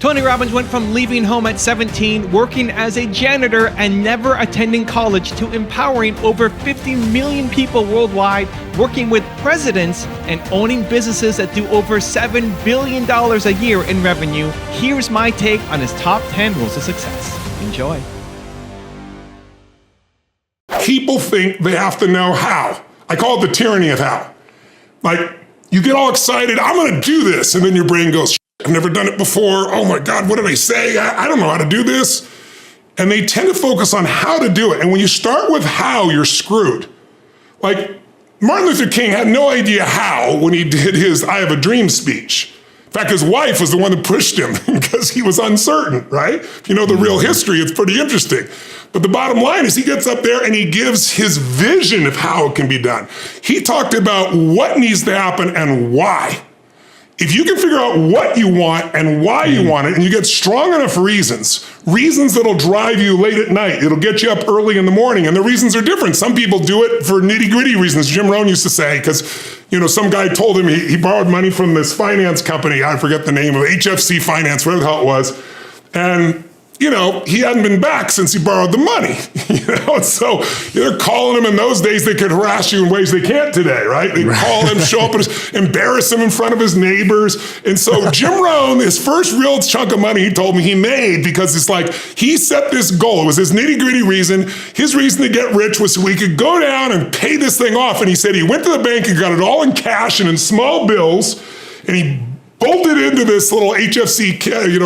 Tony Robbins went from leaving home at 17, working as a janitor, and never attending college to empowering over 50 million people worldwide, working with presidents, and owning businesses that do over $7 billion a year in revenue. Here's my take on his top 10 rules of success. Enjoy. People think they have to know how. I call it the tyranny of how. Like, you get all excited, I'm gonna do this, and then your brain goes, I've never done it before. Oh my God, what did I say? I don't know how to do this. And they tend to focus on how to do it. And when you start with how, you're screwed. Like, Martin Luther King had no idea how when he did his I Have a Dream speech. In fact, his wife was the one that pushed him because he was uncertain, right? If you know the real history, it's pretty interesting. But the bottom line is he gets up there and he gives his vision of how it can be done. He talked about what needs to happen and why. If you can figure out what you want and why you want it, and you get strong enough reasons that'll drive you late at night, it'll get you up early in the morning, and the reasons are different. Some people do it for nitty-gritty reasons. Jim Rohn used to say, because some guy told him he borrowed money from this finance company, I forget the name of it, HFC Finance, whatever the hell it was, and he hadn't been back since he borrowed the money, So they're calling him in those days. They could harass you in ways they can't today, right? They call him, show up, and embarrass him in front of his neighbors. And so Jim Rohn, his first real chunk of money, he told me he made because it's like he set this goal. It was his nitty gritty reason. His reason to get rich was so he could go down and pay this thing off. And he said he went to the bank and got it all in cash and in small bills, and he bolted into this little HFC,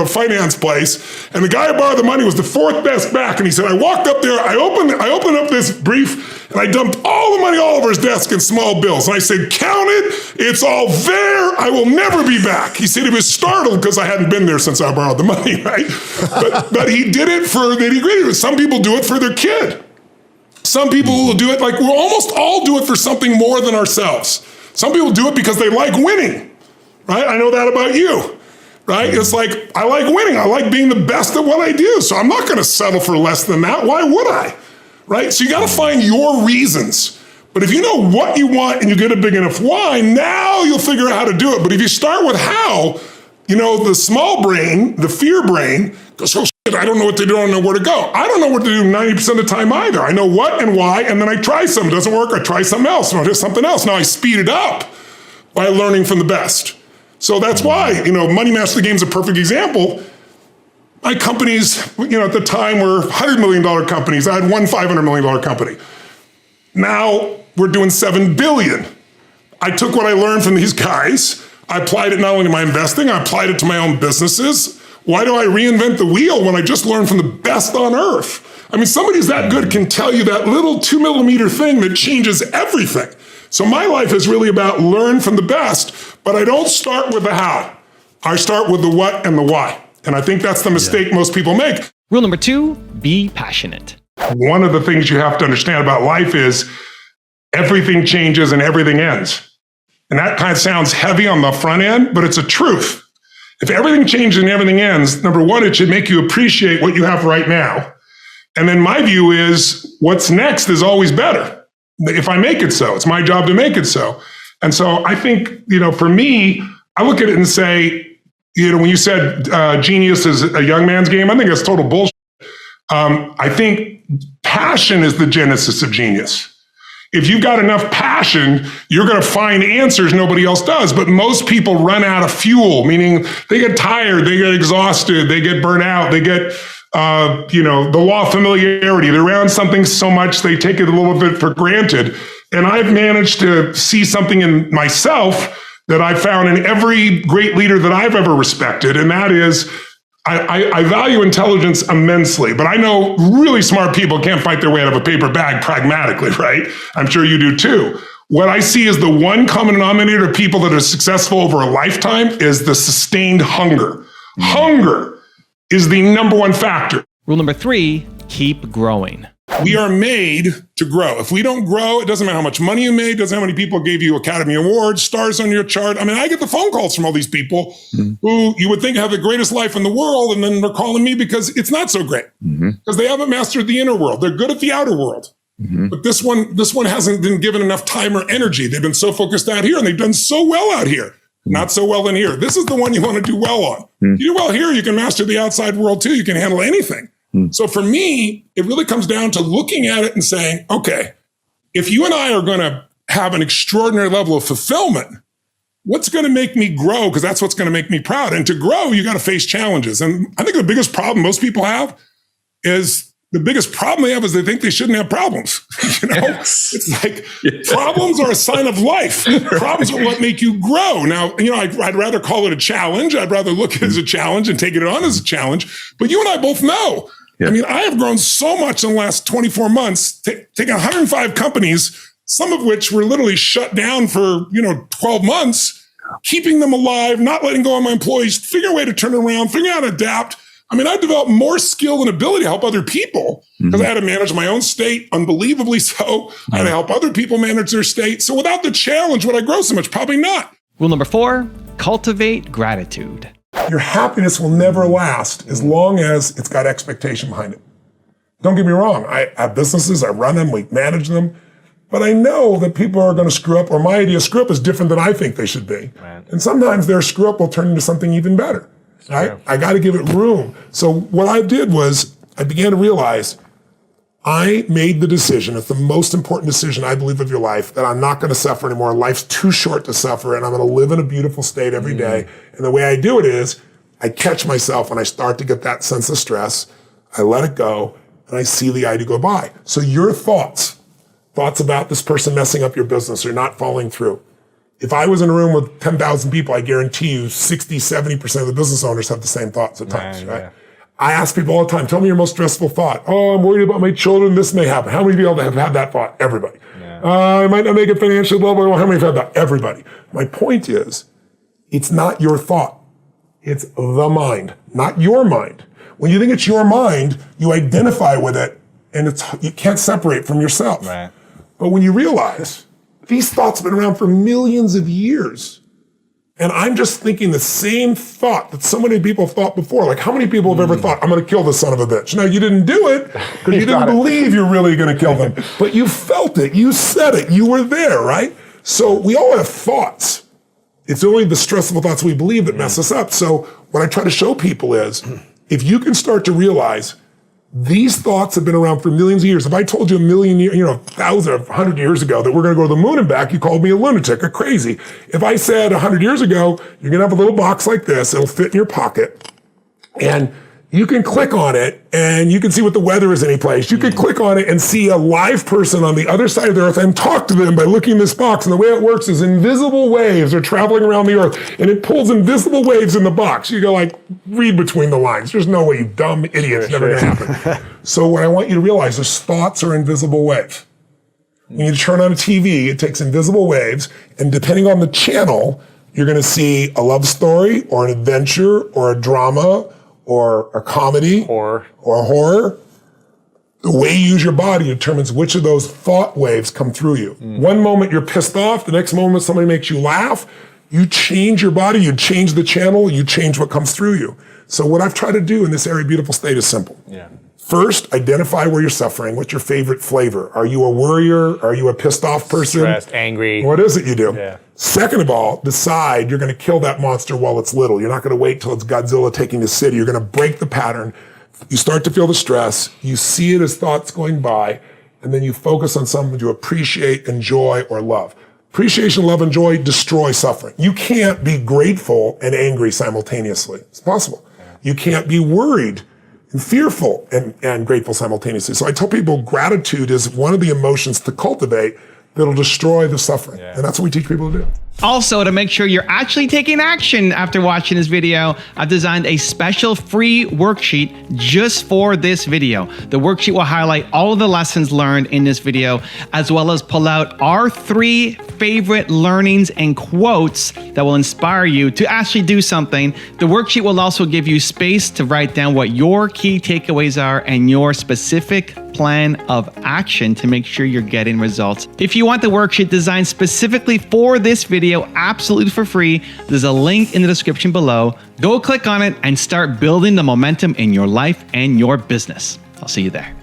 finance place, and the guy who borrowed the money was the fourth best back. And he said, I walked up there, I opened up this brief, and I dumped all the money all over his desk in small bills. And I said, count it, it's all there, I will never be back. He said he was startled because I hadn't been there since I borrowed the money, right? But he did it for nitty gritty. Some people do it for their kid. Some people will do it, we'll almost all do it for something more than ourselves. Some people do it because they like winning. Right? I know that about you, right? It's like, I like winning. I like being the best at what I do. So I'm not going to settle for less than that. Why would I? Right? So you got to find your reasons. But if you know what you want and you get a big enough why, now you'll figure out how to do it. But if you start with how, the small brain, the fear brain, goes, oh shit, I don't know what to do. I don't know where to go. I don't know what to do 90% of the time either. I know what and why, and then I try something. It doesn't work. I try something else. No, just something else. Now I speed it up by learning from the best. So that's why, Money Master the Game is a perfect example. My companies, at the time were $100 million companies. I had one $500 million company. Now we're doing $7 billion. I took what I learned from these guys. I applied it not only to my investing, I applied it to my own businesses. Why do I reinvent the wheel when I just learned from the best on earth? I mean, somebody who's that good can tell you that little 2 millimeter thing that changes everything. So my life is really about learn from the best, but I don't start with the how. I start with the what and the why. And I think that's the mistake most people make. Rule number 2, be passionate. One of the things you have to understand about life is everything changes and everything ends. And that kind of sounds heavy on the front end, but it's a truth. If everything changes and everything ends, number one, it should make you appreciate what you have right now. And then my view is what's next is always better. If I make it so, it's my job to make it so. And so I think, for me, I look at it and say, when you said genius is a young man's game, I think that's total bullshit. I think passion is the genesis of genius. If you've got enough passion, you're going to find answers nobody else does. But most people run out of fuel, meaning they get tired, they get exhausted, they get burnt out, they get the law of familiarity. They're around something so much, they take it a little bit for granted. And I've managed to see something in myself that I found in every great leader that I've ever respected. And that is, I value intelligence immensely, but I know really smart people can't fight their way out of a paper bag pragmatically, right? I'm sure you do too. What I see as the one common denominator of people that are successful over a lifetime is the sustained hunger. Hunger is the number one factor. Rule number 3, keep growing. We are made to grow. If we don't grow, it doesn't matter how much money you made, doesn't matter how many people gave you Academy Awards, stars on your chart. I mean, I get the phone calls from all these people who you would think have the greatest life in the world, and then they're calling me because it's not so great. Because they haven't mastered the inner world. They're good at the outer world. But this one hasn't been given enough time or energy. They've been so focused out here, and they've done so well out here. Not so well in here. This is the one you want to do well on. You do well here, you can master the outside world too. You can handle anything. So for me, it really comes down to looking at it and saying, okay, if you and I are going to have an extraordinary level of fulfillment, what's going to make me grow? Because that's what's going to make me proud. And to grow, you got to face challenges. And I think the biggest problem most people have is they think they shouldn't have problems. Yes. It's like problems are a sign of life. Problems are what make you grow. Now, I'd rather call it a challenge. I'd rather look at it as a challenge and take it on as a challenge. But you and I both know. Yeah. I have grown so much in the last 24 months, taking 105 companies, some of which were literally shut down for, 12 months, keeping them alive, not letting go of my employees, figuring a way to turn it around, figuring out how to adapt. I developed more skill and ability to help other people because I had to manage my own state, unbelievably so. I had to help other people manage their state. So without the challenge, would I grow so much? Probably not. Rule number 4, cultivate gratitude. Your happiness will never last as long as it's got expectation behind it. Don't get me wrong. I have businesses, I run them, we manage them. But I know that people are going to screw up, or my idea of screw up is different than I think they should be. Right. And sometimes their screw up will turn into something even better. Right? I got to give it room. So what I did was I began to realize I made the decision. It's the most important decision, I believe, of your life, that I'm not going to suffer anymore. Life's too short to suffer, and I'm going to live in a beautiful state every day. And the way I do it is I catch myself when I start to get that sense of stress. I let it go, and I see the idea go by. So your thoughts about this person messing up your business or not following through. If I was in a room with 10,000 people, I guarantee you 60, 70% of the business owners have the same thoughts at times, right? Yeah. I ask people all the time, tell me your most stressful thought. Oh, I'm worried about my children. This may happen. How many people have had that thought? Everybody. Yeah. I might not make it financially, blah, blah, blah. How many have had that? Everybody. My point is, it's not your thought. It's the mind, not your mind. When you think it's your mind, you identify with it, and you can't separate from yourself. Right. But when you realize these thoughts have been around for millions of years, and I'm just thinking the same thought that so many people have thought before. Like, how many people have ever thought, I'm going to kill this son of a bitch? Now, you didn't do it because you didn't believe you're really going to kill them. But you felt it. You said it. You were there, right? So we all have thoughts. It's only the stressful thoughts we believe that mess us up. So what I try to show people is, if you can start to realize these thoughts have been around for millions of years. If I told you a million years, 1,000 or 100 years ago that we're going to go to the moon and back, you called me a lunatic or crazy. If I said 100 years ago, you're going to have a little box like this, it'll fit in your pocket, and you can click on it and you can see what the weather is any place. You can click on it and see a live person on the other side of the earth and talk to them by looking in this box. And the way it works is invisible waves are traveling around the earth, and it pulls invisible waves in the box. You go read between the lines. There's no way, you dumb idiot. It's never going to happen. So what I want you to realize is thoughts are invisible waves. When you turn on a TV, it takes invisible waves, and depending on the channel, you're going to see a love story or an adventure or a drama or a comedy, or horror. The way you use your body determines which of those thought waves come through you. One moment you're pissed off, the next moment somebody makes you laugh. You change your body, you change the channel, you change what comes through you. So what I've tried to do in this area of beautiful state is simple. Yeah. First, identify where you're suffering. What's your favorite flavor? Are you a worrier? Are you a pissed off person? Stressed, angry. What is it you do? Yeah. Second of all, decide you're going to kill that monster while it's little. You're not going to wait till it's Godzilla taking the city. You're going to break the pattern. You start to feel the stress. You see it as thoughts going by, and then you focus on something you appreciate, enjoy, or love. Appreciation, love, and joy destroy suffering. You can't be grateful and angry simultaneously. It's possible. Yeah. You can't be worried and fearful and grateful simultaneously. So I tell people gratitude is one of the emotions to cultivate that'll destroy the suffering. Yeah. And that's what we teach people to do. Also, to make sure you're actually taking action after watching this video, I've designed a special free worksheet just for this video. The worksheet will highlight all of the lessons learned in this video, as well as pull out our 3 favorite learnings and quotes that will inspire you to actually do something. The worksheet will also give you space to write down what your key takeaways are and your specific plan of action to make sure you're getting results. If you want the worksheet designed specifically for this video, absolutely for free, there's a link in the description below. Go click on it and start building the momentum in your life and your business. I'll see you there.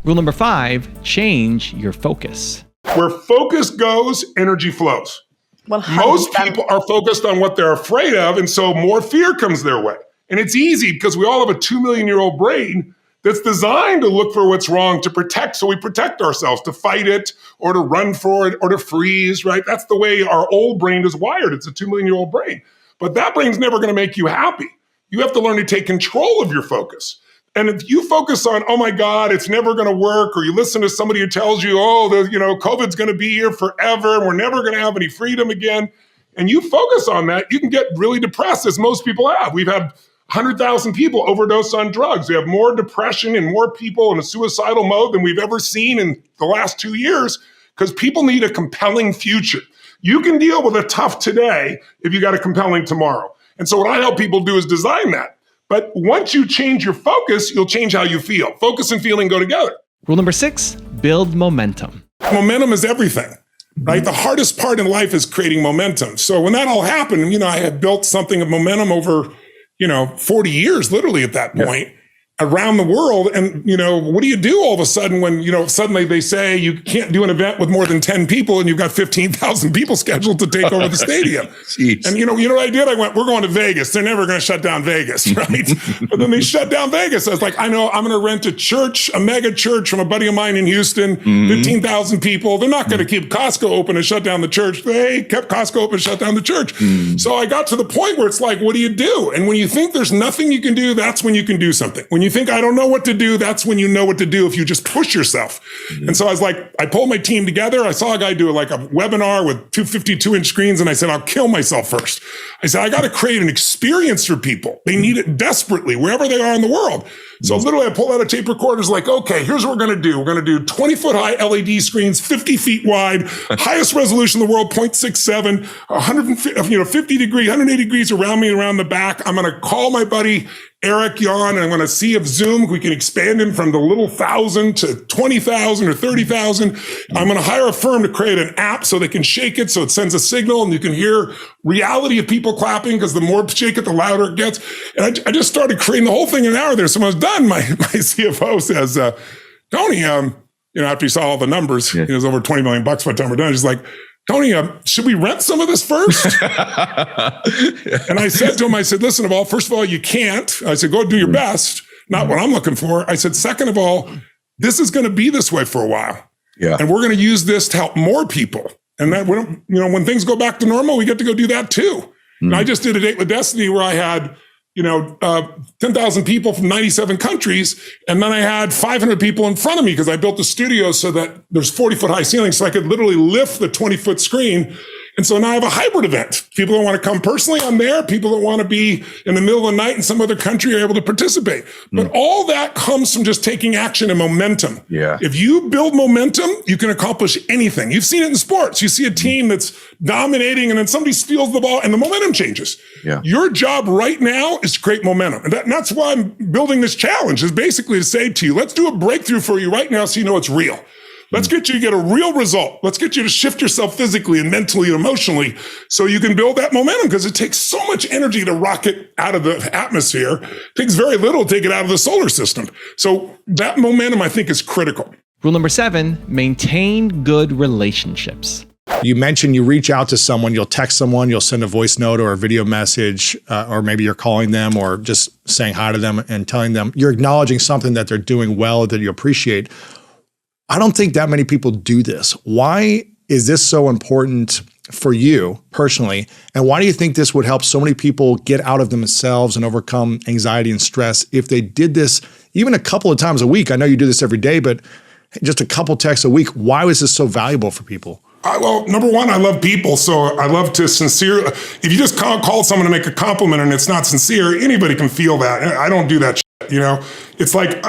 Rule number 5, change your focus. Where focus goes, energy flows. Most people are focused on what they're afraid of, and so more fear comes their way. And it's easy because we all have a 2 million year old brain that's designed to look for what's wrong, to protect. So we protect ourselves, to fight it or to run for it or to freeze, right? That's the way our old brain is wired. It's a 2 million year old brain. But that brain's never going to make you happy. You have to learn to take control of your focus. And if you focus on, oh my God, it's never going to work, or you listen to somebody who tells you, COVID's going to be here forever, and we're never going to have any freedom again, and you focus on that, you can get really depressed, as most people have. We've had 100,000 people overdose on drugs. We have more depression and more people in a suicidal mode than we've ever seen in the last 2 years, because people need a compelling future. You can deal with a tough today if you got a compelling tomorrow. And so what I help people do is design that. But once you change your focus, you'll change how you feel. Focus and feeling go together. Rule number 6, build momentum. Momentum is everything, right? The hardest part in life is creating momentum. So when that all happened, I had built something of momentum over, 40 years, literally at that point, around the world. And, what do you do all of a sudden when, suddenly they say you can't do an event with more than 10 people and you've got 15,000 people scheduled to take over the stadium. And you know what I did? I went, we're going to Vegas. They're never going to shut down Vegas, right? But then they shut down Vegas. I was like, I know I'm going to rent a church, a mega church from a buddy of mine in Houston, 15,000 people. They're not going to keep Costco open and shut down the church. They kept Costco open and shut down the church. So I got to the point where it's like, what do you do? And when you think there's nothing you can do, that's when you can do something. When you think I don't know what to do, that's when you know what to do if you just push yourself. And so I was like, I pulled my team together. I saw a guy do like a webinar with 252-inch screens. And I said, I'll kill myself first. I said, I got to create an experience for people. They need it desperately, wherever they are in the world. So literally I pulled out a tape recorder. It's like, okay, here's what we're going to do. We're going to do 20-foot high LED screens, 50 feet wide, highest resolution in the world, 0.67, 50 degrees, 180 degrees around me, around the back. I'm going to call my buddy Eric Yon, and I'm going to see if Zoom, we can expand him from the little 1,000 to 20,000 or 30,000. I'm going to hire a firm to create an app so they can shake it, so it sends a signal and you can hear reality of people clapping, because the more shake it, the louder it gets. And I just started creating the whole thing in an hour there. So when I was done, my CFO says, Tony, after he saw all the numbers, it was over $20 million by the time we're done. He's like, Tony, should we rent some of this first? And I said to him, listen, first of all, you can't. I said, go do your best. Not what I'm looking for. I said, second of all, this is going to be this way for a while. And we're going to use this to help more people. And that, when things go back to normal, we get to go do that too. And I just did a Date with Destiny where I had 10,000 people from 97 countries. And then I had 500 people in front of me because I built the studio so that there's 40-foot high ceilings. So I could literally lift the 20-foot screen. And so now I have a hybrid event. People that want to come personally, I'm there. People that want to be in the middle of the night in some other country are able to participate. But all that comes from just taking action and momentum. If you build momentum, you can accomplish anything. You've seen it in sports. You see a team that's dominating and then somebody steals the ball and the momentum changes. Your job right now is to create momentum. And that's why I'm building this challenge, is basically to say to you, let's do a breakthrough for you right now so you know it's real. Let's get you to get a real result. Let's get you to shift yourself physically and mentally and emotionally so you can build that momentum, because it takes so much energy to rocket out of the atmosphere. It takes very little to take it out of the solar system. So that momentum, I think, is critical. Rule number 7, maintain good relationships. You mentioned you reach out to someone, you'll text someone, you'll send a voice note or a video message, or maybe you're calling them or just saying hi to them and telling them you're acknowledging something that they're doing well that you appreciate. I don't think that many people do this. Why is this so important for you personally? And why do you think this would help so many people get out of themselves and overcome anxiety and stress if they did this even a couple of times a week? I know you do this every day, but just a couple texts a week. Why was this so valuable for people? Well, number one, I love people. So I love to if you just call someone to make a compliment and it's not sincere, anybody can feel that. I don't do that shit, It's like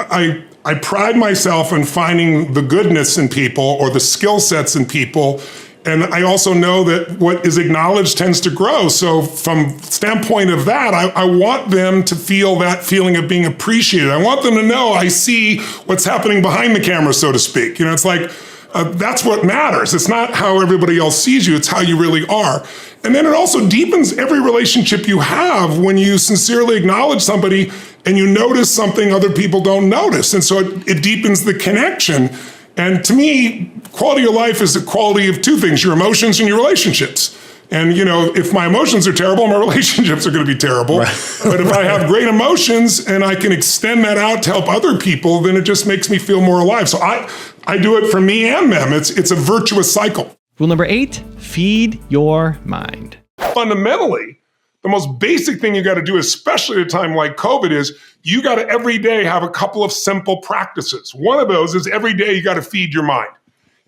I pride myself in finding the goodness in people or the skill sets in people. And I also know that what is acknowledged tends to grow. So from standpoint of that, I want them to feel that feeling of being appreciated. I want them to know I see what's happening behind the camera, so to speak. It's like, that's what matters. It's not how everybody else sees you. It's how you really are. And then it also deepens every relationship you have when you sincerely acknowledge somebody and you notice something other people don't notice. And so it deepens the connection. And to me, quality of life is the quality of two things, your emotions and your relationships. And, if my emotions are terrible, my relationships are going to be terrible. Right. But if I have great emotions and I can extend that out to help other people, then it just makes me feel more alive. So I do it for me and them. It's a virtuous cycle. Rule number 8, feed your mind. Fundamentally, the most basic thing you got to do, especially at a time like COVID, is you got to every day have a couple of simple practices. One of those is every day you got to feed your mind.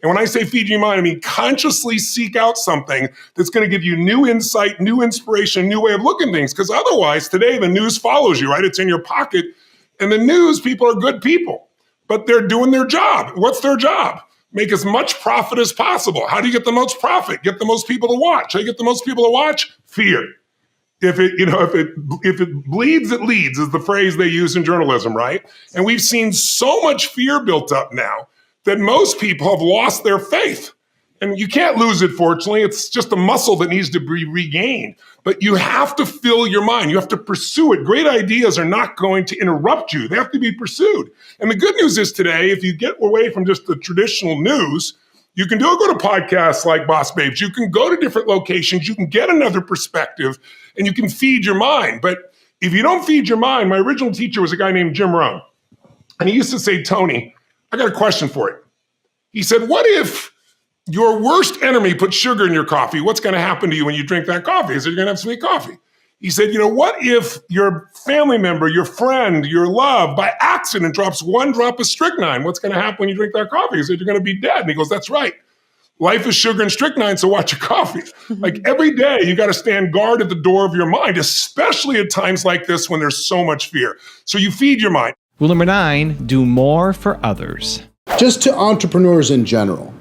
And when I say feed your mind, I mean consciously seek out something that's going to give you new insight, new inspiration, new way of looking at things. Because otherwise, today, the news follows you, right? It's in your pocket. And the news people are good people, but they're doing their job. What's their job? Make as much profit as possible. How do you get the most profit? Get the most people to watch. How do you get the most people to watch? Fear. If it bleeds, it leads is the phrase they use in journalism, right? And we've seen so much fear built up now that most people have lost their faith. And you can't lose it, fortunately. It's just a muscle that needs to be regained. But you have to fill your mind. You have to pursue it. Great ideas are not going to interrupt you. They have to be pursued. And the good news is today, if you get away from just the traditional news, you can go to podcasts like Boss Babes. You can go to different locations. You can get another perspective, and you can feed your mind. But if you don't feed your mind, my original teacher was a guy named Jim Rohn. And he used to say, Tony, I got a question for you. He said, what if your worst enemy puts sugar in your coffee? What's going to happen to you when you drink that coffee? Is it you're going to have sweet coffee? He said, what if your family member, your friend, your love, by accident drops one drop of strychnine? What's going to happen when you drink that coffee? He said, you're going to be dead. And he goes, that's right. Life is sugar and strychnine, so watch your coffee. Like every day, you got to stand guard at the door of your mind, especially at times like this when there's so much fear. So you feed your mind. Rule number 9, do more for others. Just to entrepreneurs in general,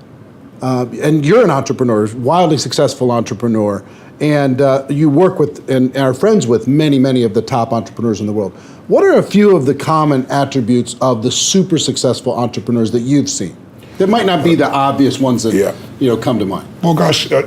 and you're an entrepreneur, wildly successful entrepreneur, and you work with and are friends with many of the top entrepreneurs in the world. What are a few of the common attributes of the super successful entrepreneurs that you've seen? That might not be the obvious ones that come to mind. Well, gosh, I'll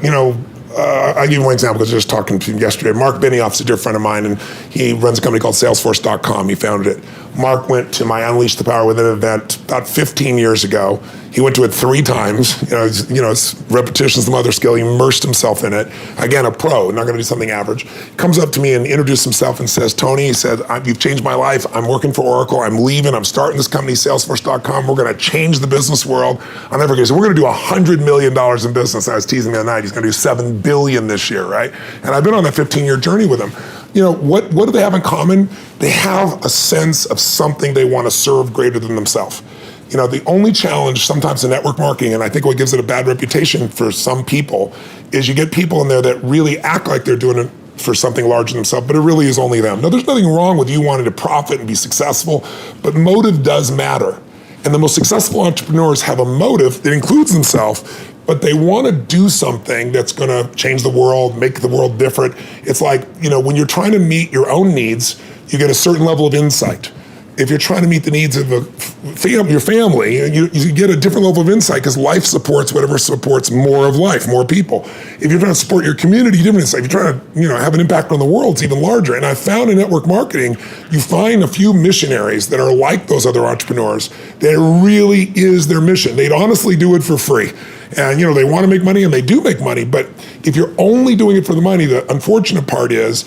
give you one example because I was just talking to him yesterday. Mark Benioff's a dear friend of mine, and he runs a company called Salesforce.com. He founded it. Mark went to my Unleash the Power Within event about 15 years ago. He went to it 3 times. It's repetition's the mother skill. He immersed himself in it. Again, a pro, not going to do something average. Comes up to me and introduced himself and says, Tony, he said, you've changed my life. I'm working for Oracle. I'm leaving. I'm starting this company, Salesforce.com. We're going to change the business world. I'll never forget. So we're going to do $100 million in business. I was teasing him the other night. He's going to do $7 billion this year, right? And I've been on that 15-year journey with him. What do they have in common? They have a sense of something they want to serve greater than themselves. The only challenge sometimes in network marketing, and I think what gives it a bad reputation for some people, is you get people in there that really act like they're doing it for something larger than themselves, but it really is only them. Now, there's nothing wrong with you wanting to profit and be successful, but motive does matter. And the most successful entrepreneurs have a motive that includes themselves, but they want to do something that's going to change the world, make the world different. It's like, when you're trying to meet your own needs, you get a certain level of insight. If you're trying to meet the needs of your family, you get a different level of insight because life supports whatever supports more of life, more people. If you're trying to support your community, different insight. If you're trying to have an impact on the world, it's even larger. And I found in network marketing, you find a few missionaries that are like those other entrepreneurs that really is their mission. They'd honestly do it for free. And they want to make money and they do make money. But if you're only doing it for the money, the unfortunate part is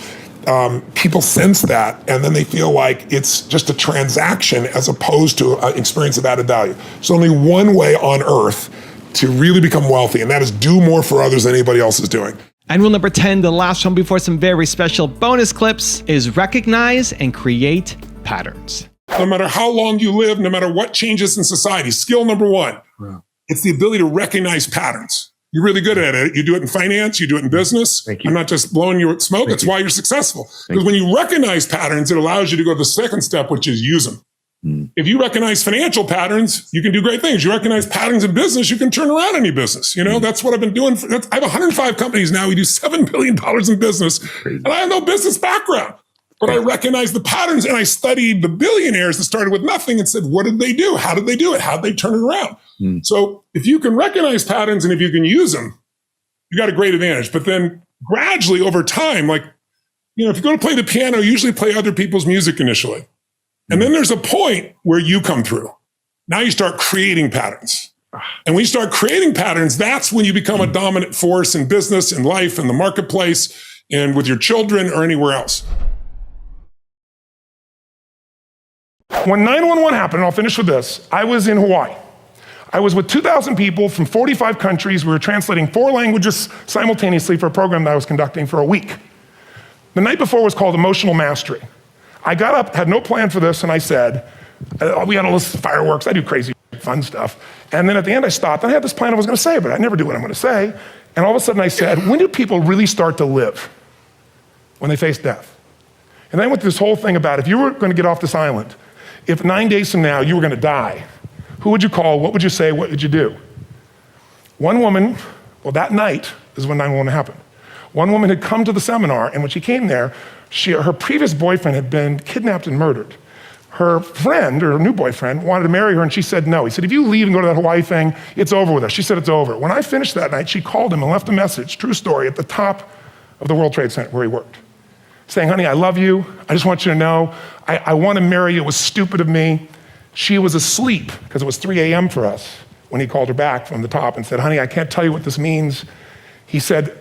people sense that, and then they feel like it's just a transaction as opposed to an experience of added value. There's only one way on earth to really become wealthy, and that is do more for others than anybody else is doing. And rule number 10, the last one before some very special bonus clips, is recognize and create patterns. No matter how long you live, no matter what changes in society, skill number 1, it's the ability to recognize patterns. You're really good at it. You do it in finance. You do it in business. Thank you. I'm not just blowing you at smoke. That's why you're successful. Because when you recognize patterns, it allows you to go to the second step, which is use them. If you recognize financial patterns, you can do great things. You recognize patterns in business, you can turn around any business. That's what I've been doing. I have 105 companies now. We do $7 billion in business. And I have no business background. But I recognized the patterns, and I studied the billionaires that started with nothing and said, what did they do? How did they do it? How did they turn it around? So if you can recognize patterns and if you can use them, you got a great advantage. But then gradually over time, if you go to play the piano, you usually play other people's music initially. And then there's a point where you come through. Now you start creating patterns. And when you start creating patterns, that's when you become a dominant force in business, in life, in the marketplace, and with your children or anywhere else. When 9/11 happened, and I'll finish with this, I was in Hawaii. I was with 2,000 people from 45 countries. We were translating 4 languages simultaneously for a program that I was conducting for a week. The night before was called Emotional Mastery. I got up, had no plan for this, and I said, we had all this fireworks, I do crazy fun stuff. And then at the end I stopped, and I had this plan I was gonna say, but I never do what I'm gonna say. And all of a sudden I said, when do people really start to live? When they face death. And then I went through this whole thing about if you were gonna get off this island, if 9 days from now you were gonna die, who would you call, what would you say, what would you do? One woman, well that night is when 9/11 happened. One woman had come to the seminar, and when she came there, her previous boyfriend had been kidnapped and murdered. Her friend, or her new boyfriend, wanted to marry her, and she said no. He said, if you leave and go to that Hawaii thing, it's over with us. She said, it's over. When I finished that night, she called him and left a message, true story, at the top of the World Trade Center where he worked, saying, honey, I love you. I just want you to know, I want to marry you. It was stupid of me. She was asleep, because it was 3 a.m. for us, when he called her back from the top and said, honey, I can't tell you what this means. He said,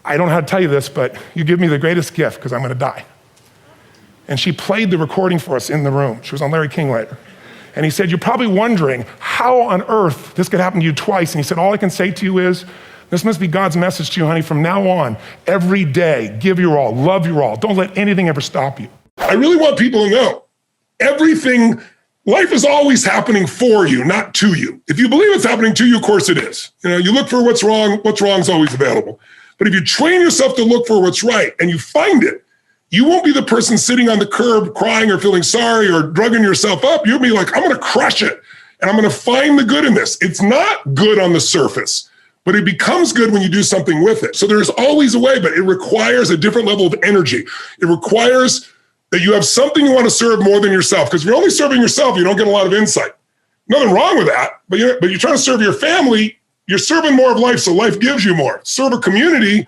I don't know how to tell you this, but you give me the greatest gift, because I'm going to die. And she played the recording for us in the room. She was on Larry King later. And he said, you're probably wondering how on earth this could happen to you twice. And he said, all I can say to you is, this must be God's message to you, honey. From now on, every day, give your all, love your all. Don't let anything ever stop you. I really want people to know, life is always happening for you, not to you. If you believe it's happening to you, of course it is. You look for what's wrong is always available. But if you train yourself to look for what's right and you find it, you won't be the person sitting on the curb crying or feeling sorry or drugging yourself up. You'll be like, I'm going to crush it and I'm going to find the good in this. It's not good on the surface, but it becomes good when you do something with it. So there's always a way, but it requires a different level of energy. It requires that you have something you want to serve more than yourself, because if you're only serving yourself, you don't get a lot of insight. Nothing wrong with that, but you're trying to serve your family, you're serving more of life, so life gives you more. Serve a community,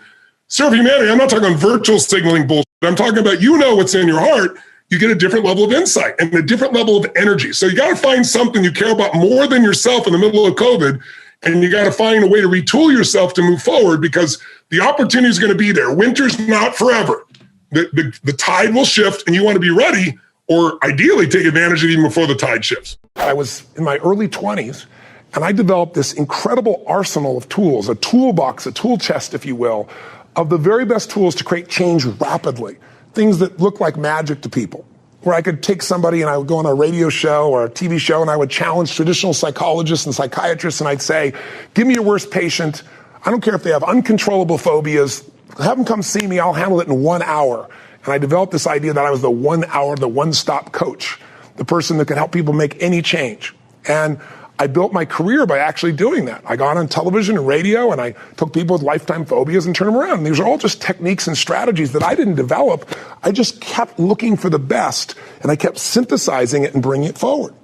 serve humanity. I'm not talking virtual signaling bullshit. I'm talking about, what's in your heart. You get a different level of insight and a different level of energy. So you got to find something you care about more than yourself in the middle of COVID. And you got to find a way to retool yourself to move forward, because the opportunity is going to be there. Winter's not forever. The tide will shift, and you want to be ready, or ideally take advantage of it even before the tide shifts. I was in my early 20s, and I developed this incredible arsenal of tools, a toolbox, a tool chest, if you will, of the very best tools to create change rapidly, things that look like magic to people, where I could take somebody and I would go on a radio show or a TV show and I would challenge traditional psychologists and psychiatrists, and I'd say, give me your worst patient. I don't care if they have uncontrollable phobias. Have them come see me. I'll handle it in 1 hour. And I developed this idea that I was the 1 hour, the one-stop coach, the person that could help people make any change. And I built my career by actually doing that. I got on television and radio, and I took people with lifetime phobias and turned them around. And these are all just techniques and strategies that I didn't develop. I just kept looking for the best, and I kept synthesizing it and bringing it forward.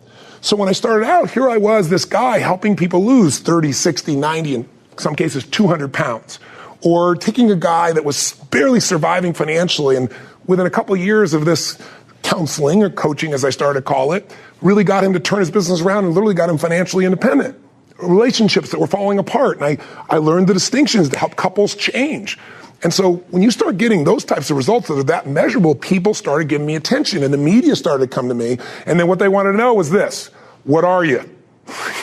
So when I started out, here I was, this guy helping people lose 30, 60, 90, in some cases 200 pounds. Or taking a guy that was barely surviving financially, and within a couple of years of this counseling, or coaching as I started to call it, really got him to turn his business around and literally got him financially independent. Relationships that were falling apart. And I learned the distinctions to help couples change. And so when you start getting those types of results that are that measurable, people started giving me attention, and the media started to come to me. And then what they wanted to know was this: what are you?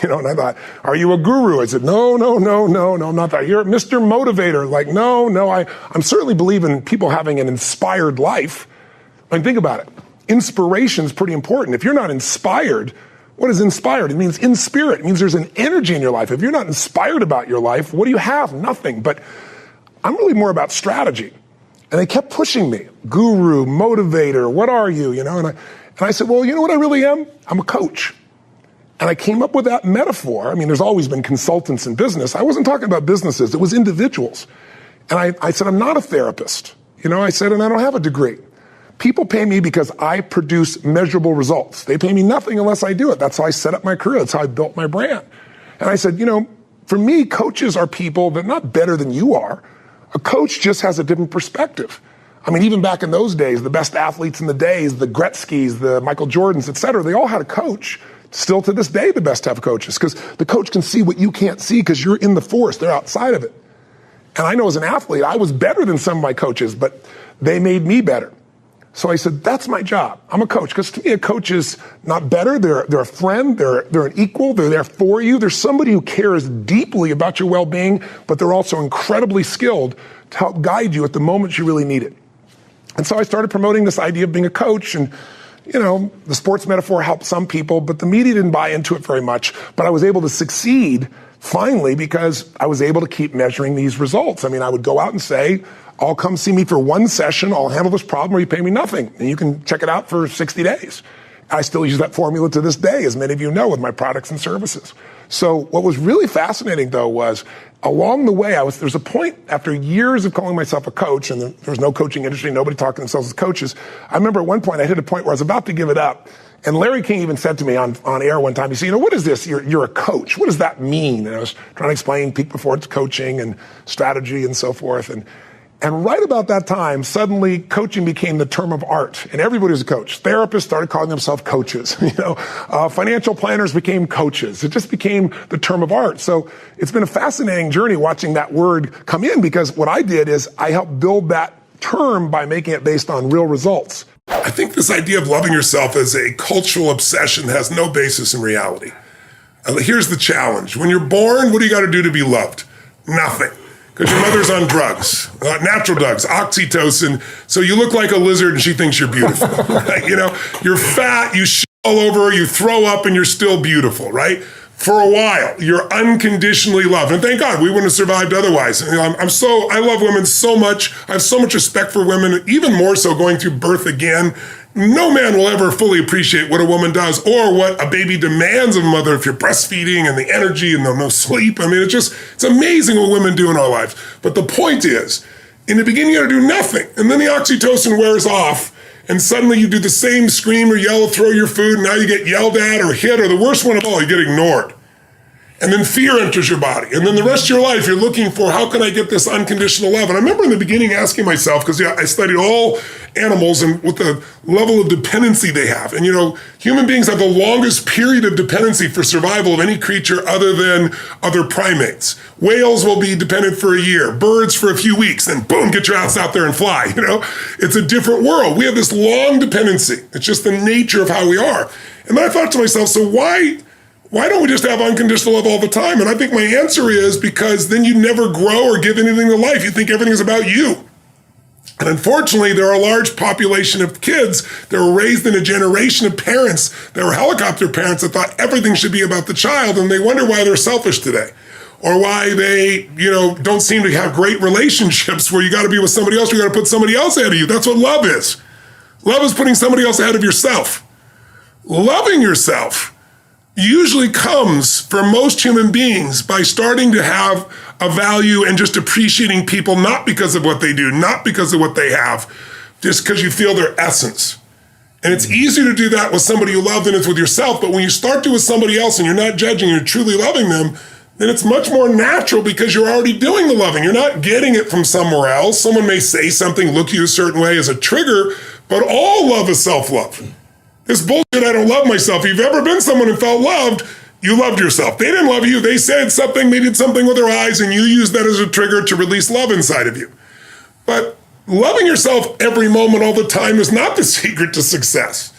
And I thought, are you a guru? I said, no, I'm not that. You're Mr. Motivator. Like, no, I'm certainly believe in people having an inspired life. I mean, think about it. Inspiration is pretty important. If you're not inspired, what is inspired? It means in spirit. It means there's an energy in your life. If you're not inspired about your life, what do you have? Nothing. But I'm really more about strategy. And they kept pushing me. Guru, motivator, what are you? And I said, well, you know what I really am? I'm a coach. And I came up with that metaphor. I mean, there's always been consultants in business. I wasn't talking about businesses. It was individuals. And I said, I'm not a therapist. I said, and I don't have a degree. People pay me because I produce measurable results. They pay me nothing unless I do it. That's how I set up my career. That's how I built my brand. And I said, for me, coaches are people that are not better than you are. A coach just has a different perspective. I mean, even back in those days, the best athletes in the days, the Gretzkys, the Michael Jordans, et cetera, they all had a coach still to this day the best type of coaches, because the coach can see what you can't see because you're in the forest, they're outside of it. And I know as an athlete, I was better than some of my coaches, but they made me better. So I said, that's my job. I'm a coach. Because to me, a coach is not better. They're a friend. They're an equal. They're there for you. They're somebody who cares deeply about your well-being, but they're also incredibly skilled to help guide you at the moments you really need it. And so I started promoting this idea of being a coach. And, you know, the sports metaphor helped some people, but the media didn't buy into it very much. But I was able to succeed finally because I was able to keep measuring these results. I mean, I would go out and say, I'll come see me for one session, I'll handle this problem, or you pay me nothing. And you can check it out for 60 days. I still use that formula to this day, as many of you know, with my products and services. So what was really fascinating, though, was along the way, there's a point after years of calling myself a coach, and there was no coaching industry, nobody talking to themselves as coaches. I remember at one point I hit a point where I was about to give it up. And Larry King even said to me on air one time, he said, you know, what is this? You're a coach. What does that mean? And I was trying to explain peak performance coaching and strategy and so forth. And right about that time, suddenly coaching became the term of art, and everybody was a coach. Therapists started calling themselves coaches. Financial planners became coaches. It just became the term of art. So it's been a fascinating journey watching that word come in, because what I did is I helped build that term by making it based on real results. I think this idea of loving yourself as a cultural obsession has no basis in reality. Here's the challenge. When you're born, what do you got to do to be loved? Nothing. Because your mother's on drugs, natural drugs, oxytocin. So you look like a lizard and she thinks you're beautiful. Right? You know, you're fat, you shit all over, you throw up, and you're still beautiful, right? For a while, you're unconditionally loved. And thank God we wouldn't have survived otherwise. You know, I love women so much. I have so much respect for women, even more so going through birth again. No man will ever fully appreciate what a woman does or what a baby demands of a mother if you're breastfeeding and the energy and the no sleep. I mean, it's amazing what women do in our lives. But the point is, in the beginning, you gotta do nothing. And then the oxytocin wears off, and suddenly you do the same scream or yell, throw your food, and now you get yelled at or hit, or the worst one of all, you get ignored. And then fear enters your body. And then the rest of your life, you're looking for, how can I get this unconditional love? And I remember in the beginning asking myself, because I studied all animals and with the level of dependency they have. And, you know, human beings have the longest period of dependency for survival of any creature other than other primates. Whales will be dependent for a year, birds for a few weeks, then boom, get your ass out there and fly. You know, it's a different world. We have this long dependency. It's just the nature of how we are. And then I thought to myself, so why don't we just have unconditional love all the time? And I think my answer is because then you never grow or give anything to life. You think everything is about you. And unfortunately, there are a large population of kids that were raised in a generation of parents that were helicopter parents that thought everything should be about the child, and they wonder why they're selfish today. Or why they, don't seem to have great relationships where you got to be with somebody else, you got to put somebody else ahead of you. That's what love is. Love is putting somebody else ahead of yourself. Loving yourself usually comes for most human beings by starting to have a value and just appreciating people, not because of what they do, not because of what they have, just because you feel their essence. And it's easier to do that with somebody you love than it's with yourself. But when you start to with somebody else and you're not judging, you're truly loving them, then it's much more natural because you're already doing the loving. You're not getting it from somewhere else. Someone may say something, look at you a certain way as a trigger, but all love is self-love. This bullshit, I don't love myself. If you've ever been someone who felt loved, you loved yourself. They didn't love you. They said something, they did something with their eyes, and you used that as a trigger to release love inside of you. But loving yourself every moment, all the time, is not the secret to success.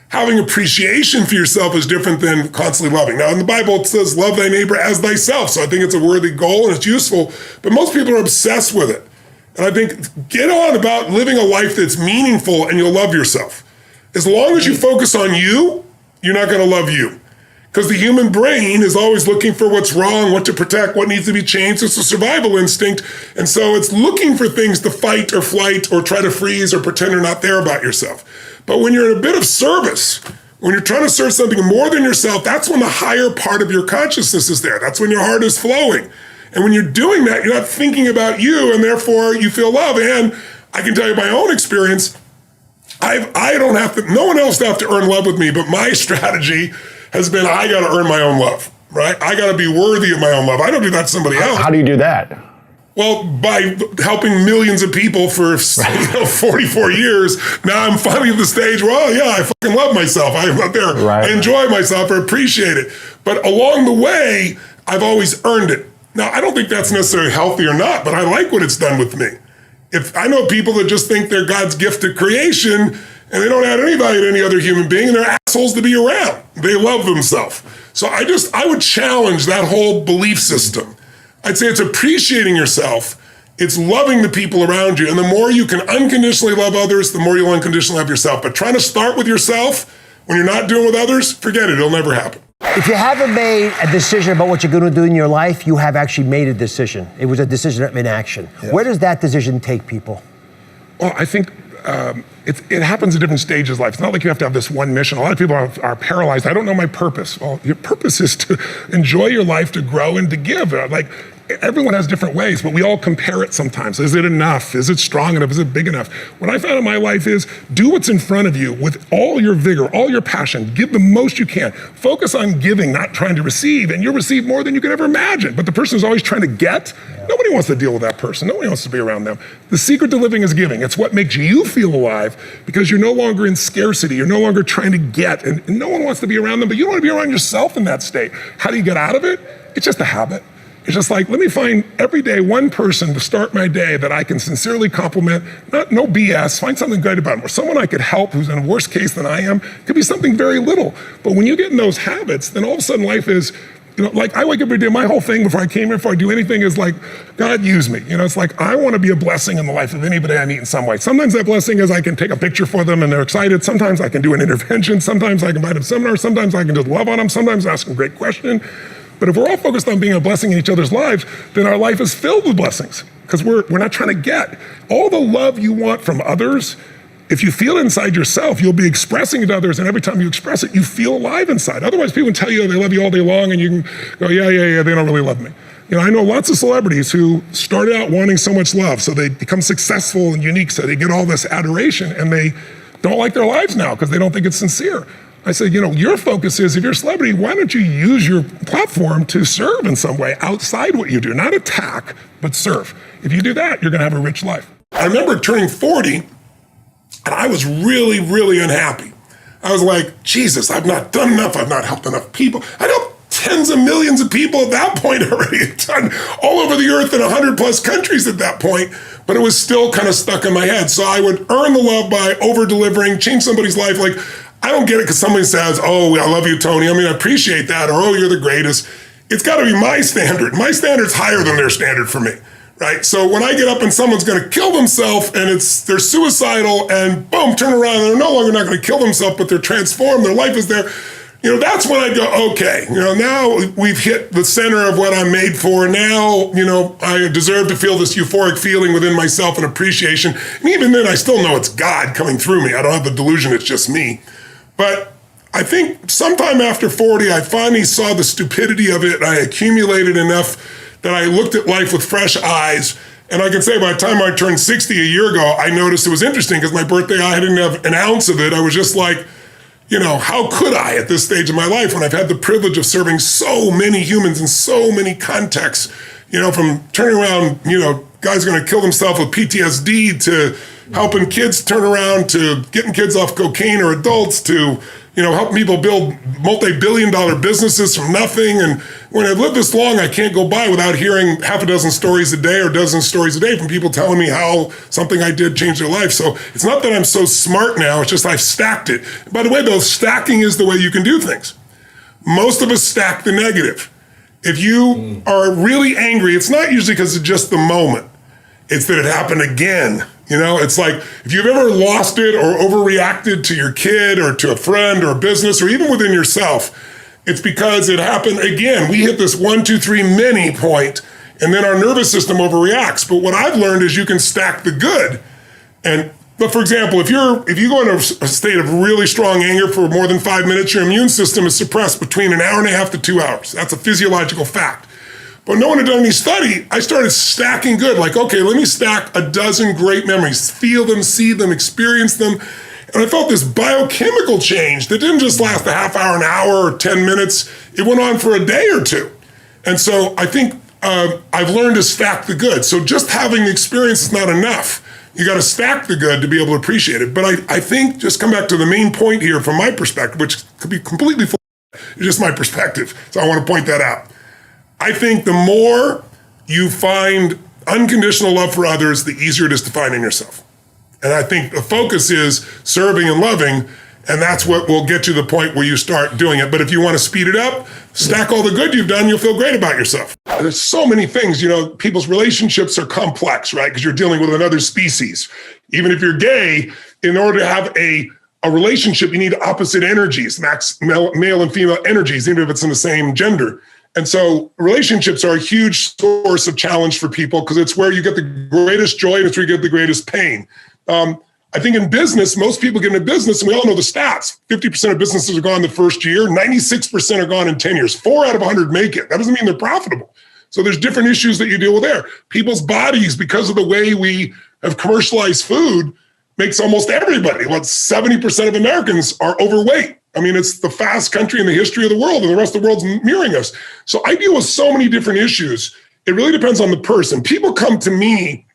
Having appreciation for yourself is different than constantly loving. Now, in the Bible, it says, love thy neighbor as thyself. So I think it's a worthy goal and it's useful, but most people are obsessed with it. And I think get on about living a life that's meaningful and you'll love yourself. As long as you focus on you, you're not going to love you. Because the human brain is always looking for what's wrong, what to protect, what needs to be changed. It's a survival instinct. And so it's looking for things to fight or flight or try to freeze or pretend you're not there about yourself. But when you're in a bit of service, when you're trying to serve something more than yourself, that's when the higher part of your consciousness is there. That's when your heart is flowing. And when you're doing that, you're not thinking about you, and therefore you feel love. And I can tell you my own experience, no one else have to earn love with me, but my strategy has been, I got to earn my own love, right? I got to be worthy of my own love. I don't do that to somebody else. How do you do that? Well, by helping millions of people for 44 years, now I'm finally at the stage where, oh yeah, I fucking love myself. I'm out there. Right. I enjoy myself. I appreciate it. But along the way, I've always earned it. Now, I don't think that's necessarily healthy or not, but I like what it's done with me. If I know people that just think they're God's gift to creation and they don't add any value to any other human being and they're assholes to be around. They love themselves. So I would challenge that whole belief system. I'd say it's appreciating yourself. It's loving the people around you. And the more you can unconditionally love others, the more you'll unconditionally love yourself. But trying to start with yourself when you're not doing with others, forget it. It'll never happen. If you haven't made a decision about what you're going to do in your life, you have actually made a decision. It was a decision in action. Yeah. Where does that decision take people? Well, I think it happens at different stages of life. It's not like you have to have this one mission. A lot of people are paralyzed. I don't know my purpose. Well, your purpose is to enjoy your life, to grow, and to give. Like, everyone has different ways, but we all compare it sometimes. Is it enough? Is it strong enough? Is it big enough? What I found in my life is do what's in front of you with all your vigor, all your passion. Give the most you can. Focus on giving, not trying to receive, and you'll receive more than you could ever imagine. But the person who's always trying to get, nobody wants to deal with that person. Nobody wants to be around them. The secret to living is giving. It's what makes you feel alive because you're no longer in scarcity. You're no longer trying to get, and no one wants to be around them, but you don't want to be around yourself in that state. How do you get out of it? It's just a habit. It's just like, let me find every day one person to start my day that I can sincerely compliment, no BS, find something great about them, or someone I could help who's in a worse case than I am. It could be something very little. But when you get in those habits, then all of a sudden life is, like I wake up every day, my whole thing before I came here, before I do anything is like, God use me. It's like, I want to be a blessing in the life of anybody I meet in some way. Sometimes that blessing is I can take a picture for them and they're excited. Sometimes I can do an intervention. Sometimes I can invite them to seminars. Sometimes I can just love on them. Sometimes ask them a great question. But if we're all focused on being a blessing in each other's lives, then our life is filled with blessings because we're not trying to get. All the love you want from others, if you feel it inside yourself, you'll be expressing it to others, and every time you express it, you feel alive inside. Otherwise, people can tell you they love you all day long, and you can go, yeah, they don't really love me. I know lots of celebrities who started out wanting so much love, so they become successful and unique, so they get all this adoration, and they don't like their lives now because they don't think it's sincere. I said, your focus is, if you're a celebrity, why don't you use your platform to serve in some way outside what you do? Not attack, but serve. If you do that, you're going to have a rich life. I remember turning 40, and I was really, really unhappy. I was like, Jesus, I've not done enough. I've not helped enough people. I helped tens of millions of people at that point already, done all over the earth in 100 plus countries at that point, but it was still kind of stuck in my head. So I would earn the love by over-delivering, change somebody's life. Like, I don't get it because somebody says, oh, I love you, Tony. I mean, I appreciate that. Or, oh, you're the greatest. It's got to be my standard. My standard's higher than their standard for me, right? So when I get up and someone's going to kill themselves and they're suicidal and boom, turn around and they're no longer not going to kill themselves, but they're transformed, their life is there. That's when I go, okay, now we've hit the center of what I'm made for. Now, I deserve to feel this euphoric feeling within myself and appreciation. And even then, I still know it's God coming through me. I don't have the delusion it's just me. But I think sometime after 40, I finally saw the stupidity of it. I accumulated enough that I looked at life with fresh eyes. And I can say by the time I turned 60 a year ago, I noticed it was interesting because my birthday, I didn't have an ounce of it. I was just like, how could I at this stage of my life when I've had the privilege of serving so many humans in so many contexts, from turning around, guys going to kill themselves with PTSD to helping kids turn around to getting kids off cocaine or adults to, helping people build multi-billion-dollar businesses from nothing. And when I've lived this long, I can't go by without hearing half a dozen stories a day or dozen stories a day from people telling me how something I did changed their life. So it's not that I'm so smart now, it's just I've stacked it. By the way, though, stacking is the way you can do things. Most of us stack the negative. If you are really angry, it's not usually because of just the moment. It's that it happened again. It's like if you've ever lost it or overreacted to your kid or to a friend or a business or even within yourself, it's because it happened again. We hit this 1, 2, 3 mini point, and then our nervous system overreacts. But what I've learned is you can stack the good. But for example, if you go into a state of really strong anger for more than 5 minutes, your immune system is suppressed between an hour and a half to 2 hours. That's a physiological fact. But no one had done any study. I started stacking good. Like, okay, let me stack a dozen great memories, feel them, see them, experience them. And I felt this biochemical change that didn't just last a half hour, an hour, or 10 minutes. It went on for a day or two. And so I think I've learned to stack the good. So just having the experience is not enough. You got to stack the good to be able to appreciate it. But I think, just come back to the main point here from my perspective, which could be completely full, it's just my perspective. So I want to point that out. I think the more you find unconditional love for others, the easier it is to find in yourself. And I think the focus is serving and loving, and that's what will get you to the point where you start doing it. But if you want to speed it up, stack all the good you've done, you'll feel great about yourself. There's so many things, people's relationships are complex, right? Because you're dealing with another species. Even if you're gay, in order to have a relationship, you need opposite energies, male and female energies, even if it's in the same gender. And so relationships are a huge source of challenge for people because it's where you get the greatest joy and it's where you get the greatest pain. I think in business, most people get into business, and we all know the stats. 50% of businesses are gone the first year, 96% are gone in 10 years. 4 out of 100 make it. That doesn't mean they're profitable. So there's different issues that you deal with there. People's bodies, because of the way we have commercialized food, makes almost everybody, 70% of Americans are overweight. I mean, it's the fast country in the history of the world, and the rest of the world's mirroring us. So I deal with so many different issues. It really depends on the person. People come to me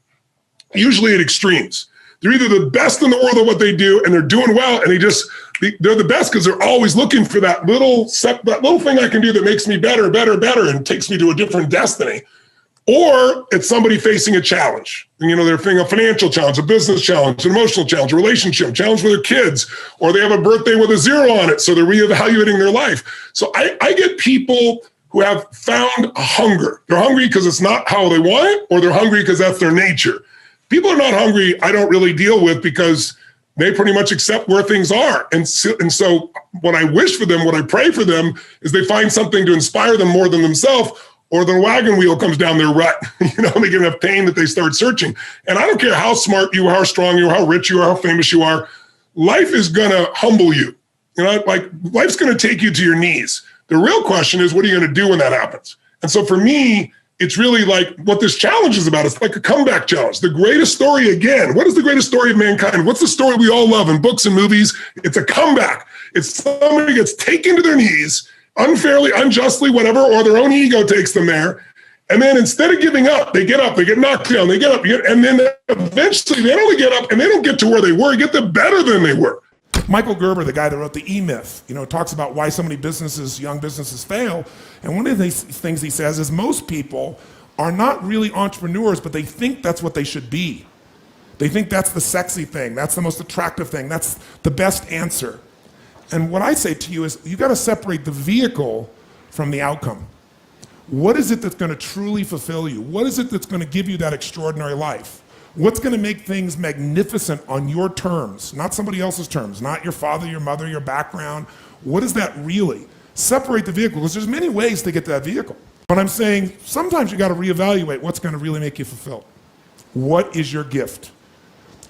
usually at extremes. They're either the best in the world at what they do, and they're doing well, and they're the best because they're always looking for that little thing I can do that makes me better, and takes me to a different destiny. Or it's somebody facing a challenge. And, they're facing a financial challenge, a business challenge, an emotional challenge, a relationship challenge with their kids, or they have a birthday with a 0 on it, so they're reevaluating their life. So I get people who have found a hunger. They're hungry because it's not how they want it, or they're hungry because that's their nature. People are not hungry, I don't really deal with because they pretty much accept where things are. And so what I wish for them, what I pray for them, is they find something to inspire them more than themselves, or the wagon wheel comes down their rut. They get enough pain that they start searching. And I don't care how smart you are, how strong you are, how rich you are, how famous you are. Life is gonna humble you. Life's gonna take you to your knees. The real question is, what are you gonna do when that happens? And so for me, it's really like what this challenge is about. It's like a comeback challenge. The greatest story again. What is the greatest story of mankind? What's the story we all love in books and movies? It's a comeback. It's somebody gets taken to their knees, unfairly, unjustly, whatever, or their own ego takes them there. And then instead of giving up, they get up, they get knocked down, they get up, and then eventually they don't only get up and they don't get to where they were, get them better than they were. Michael Gerber, the guy that wrote the E-Myth, talks about why so many young businesses fail. And one of the things he says is most people are not really entrepreneurs, but they think that's what they should be. They think that's the sexy thing. That's the most attractive thing. That's the best answer. And what I say to you is you got to separate the vehicle from the outcome. What is it that's going to truly fulfill you? What is it that's going to give you that extraordinary life? What's going to make things magnificent on your terms, not somebody else's terms, not your father, your mother, your background? What is that really? Separate the vehicle, because there's many ways to get to that vehicle. But I'm saying sometimes you got to reevaluate what's going to really make you fulfilled. What is your gift?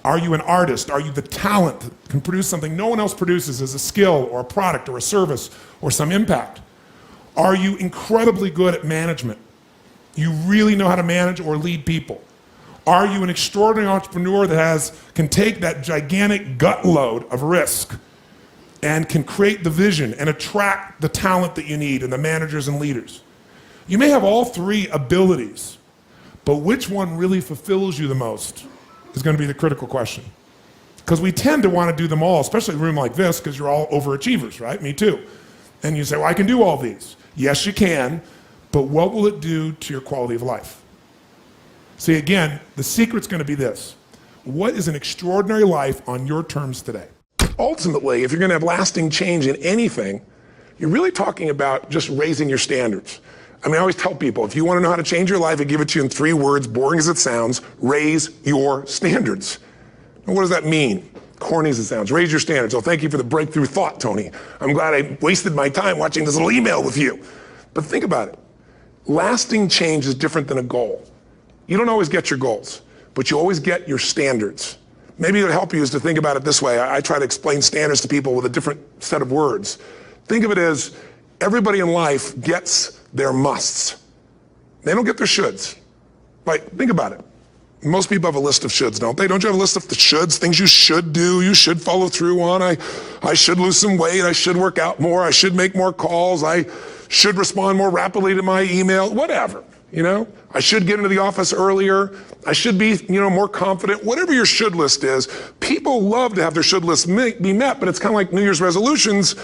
Are you an artist? Are you the talent that can produce something no one else produces as a skill or a product or a service or some impact? Are you incredibly good at management? You really know how to manage or lead people? Are you an extraordinary entrepreneur that can take that gigantic gut load of risk and can create the vision and attract the talent that you need and the managers and leaders? You may have all three abilities, but which one really fulfills you the most is going to be the critical question. Because we tend to want to do them all, especially in a room like this, because you're all overachievers, right? Me too. And you say, well, I can do all these. Yes, you can, but what will it do to your quality of life? See, again, the secret's going to be this. What is an extraordinary life on your terms today? Ultimately, if you're going to have lasting change in anything, you're really talking about just raising your standards. I always tell people, if you want to know how to change your life, I give it to you in 3 words, boring as it sounds: raise your standards. And what does that mean? Corny as it sounds. Raise your standards. Oh, thank you for the breakthrough thought, Tony. I'm glad I wasted my time watching this little email with you. But think about it. Lasting change is different than a goal. You don't always get your goals, but you always get your standards. Maybe it would help you is to think about it this way. I try to explain standards to people with a different set of words. Think of it as everybody in life gets their musts. They don't get their shoulds. Think about it. Most people have a list of shoulds, don't they? Don't you have a list of the shoulds, things you should do, you should follow through on? I should lose some weight, I should work out more, I should make more calls, I should respond more rapidly to my email, whatever. You know, I should get into the office earlier. I should be, more confident. Whatever your should list is, people love to have their should list be met, but it's kind of like New Year's resolutions.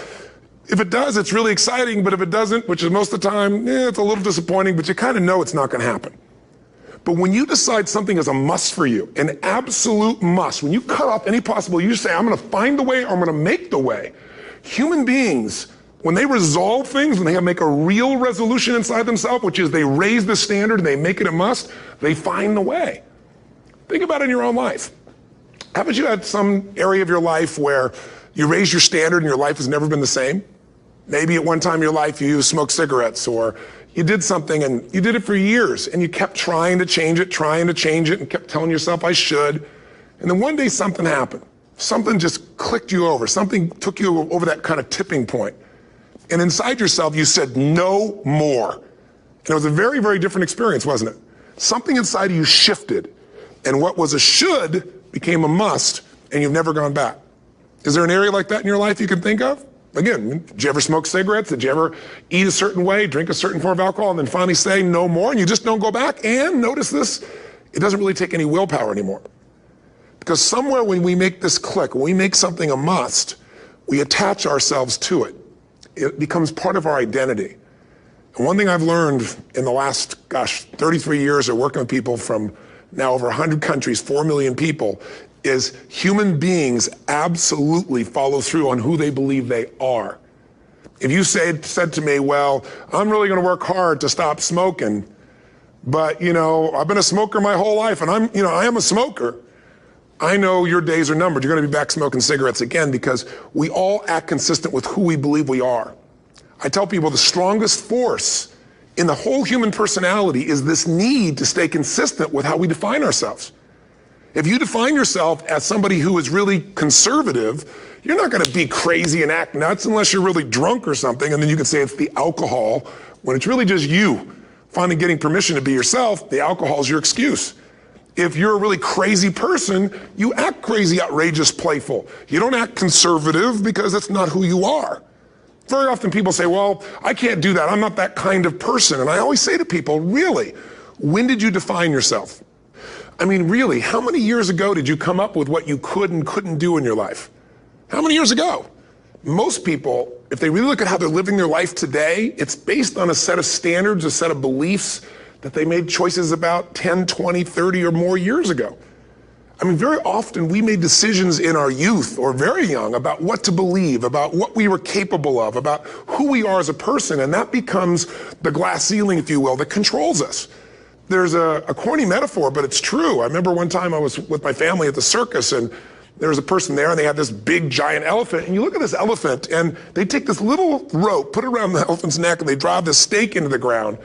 If it does, it's really exciting, but if it doesn't, which is most of the time, it's a little disappointing, but you kind of know it's not going to happen. But when you decide something is a must for you, an absolute must, when you cut off any possible, you say, I'm going to find the way or I'm going to make the way. Human beings, when they resolve things, when they make a real resolution inside themselves, which is they raise the standard and they make it a must, they find the way. Think about it in your own life. Haven't you had some area of your life where you raise your standard and your life has never been the same? Maybe at one time in your life you smoked cigarettes, or you did something and you did it for years and you kept trying to change it and kept telling yourself I should. And then one day something happened. Something just clicked you over. Something took you over that kind of tipping point. And inside yourself you said no more. And it was a very, very different experience, wasn't it? Something inside of you shifted and what was a should became a must, and you've never gone back. Is there an area like that in your life you can think of? Again, did you ever smoke cigarettes? Did you ever eat a certain way, drink a certain form of alcohol, and then finally say no more, and you just don't go back? And notice this, it doesn't really take any willpower anymore. Because somewhere when we make this click, when we make something a must, we attach ourselves to it. It becomes part of our identity. And one thing I've learned in the last, 33 years of working with people from now over 100 countries, 4 million people, is human beings absolutely follow through on who they believe they are. If you said to me, well, I'm really going to work hard to stop smoking, but I've been a smoker my whole life and I am a smoker. I know your days are numbered. You're going to be back smoking cigarettes again, because we all act consistent with who we believe we are. I tell people the strongest force in the whole human personality is this need to stay consistent with how we define ourselves. If you define yourself as somebody who is really conservative, you're not going to be crazy and act nuts unless you're really drunk or something, and then you can say it's the alcohol, when it's really just you finally getting permission to be yourself. The alcohol is your excuse. If you're a really crazy person, you act crazy, outrageous, playful. You don't act conservative because that's not who you are. Very often people say, well, I can't do that. I'm not that kind of person. And I always say to people, really, when did you define yourself? I mean, really, how many years ago did you come up with what you could and couldn't do in your life? How many years ago? Most people, if they really look at how they're living their life today, it's based on a set of standards, a set of beliefs that they made choices about 10, 20, 30 or more years ago. I mean, very often we made decisions in our youth or very young about what to believe, about what we were capable of, about who we are as a person, and that becomes the glass ceiling, if you will, that controls us. There's a corny metaphor, but it's true. I remember one time I was with my family at the circus, and there was a person there, and they had this big giant elephant, and you look at this elephant, and they take this little rope, put it around the elephant's neck, and they drive this stake into the ground.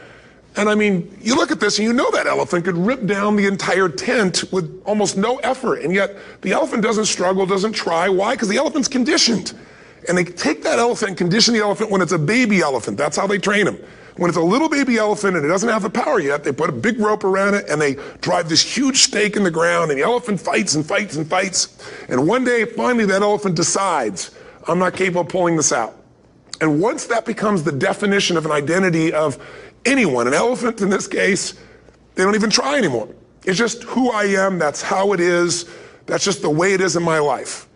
And I mean, you look at this and you know that elephant could rip down the entire tent with almost no effort. And yet the elephant doesn't struggle, doesn't try. Why? Because the elephant's conditioned. And they take that elephant and condition the elephant when it's a baby elephant. That's how they train them. When it's a little baby elephant and it doesn't have the power yet, they put a big rope around it and they drive this huge stake in the ground, and the elephant fights and fights and fights. And one day, finally, that elephant decides, I'm not capable of pulling this out. And once that becomes the definition of an identity of anyone, an elephant in this case, they don't even try anymore. It's just who I am, that's how it is, that's just the way it is in my life.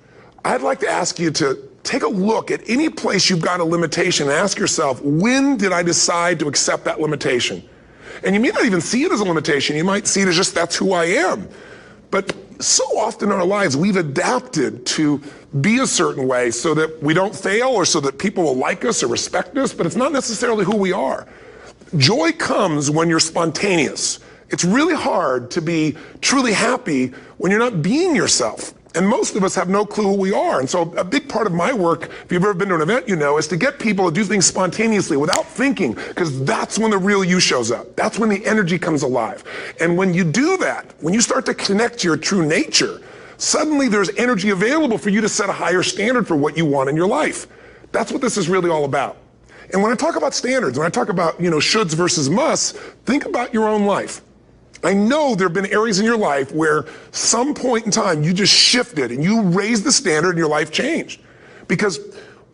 I'd like to ask you to take a look at any place you've got a limitation and ask yourself, when did I decide to accept that limitation? And you may not even see it as a limitation, you might see it as just that's who I am. But so often in our lives, we've adapted to be a certain way so that we don't fail or so that people will like us or respect us, but it's not necessarily who we are. Joy comes when you're spontaneous. It's really hard to be truly happy when you're not being yourself. And most of us have no clue who we are. And so a big part of my work, if you've ever been to an event, you know, is to get people to do things spontaneously without thinking, because that's when the real you shows up. That's when the energy comes alive. And when you do that, when you start to connect to your true nature, suddenly there's energy available for you to set a higher standard for what you want in your life. That's what this is really all about. And when I talk about standards, when I talk about, shoulds versus musts, think about your own life. I know there have been areas in your life where some point in time you just shifted and you raised the standard and your life changed. Because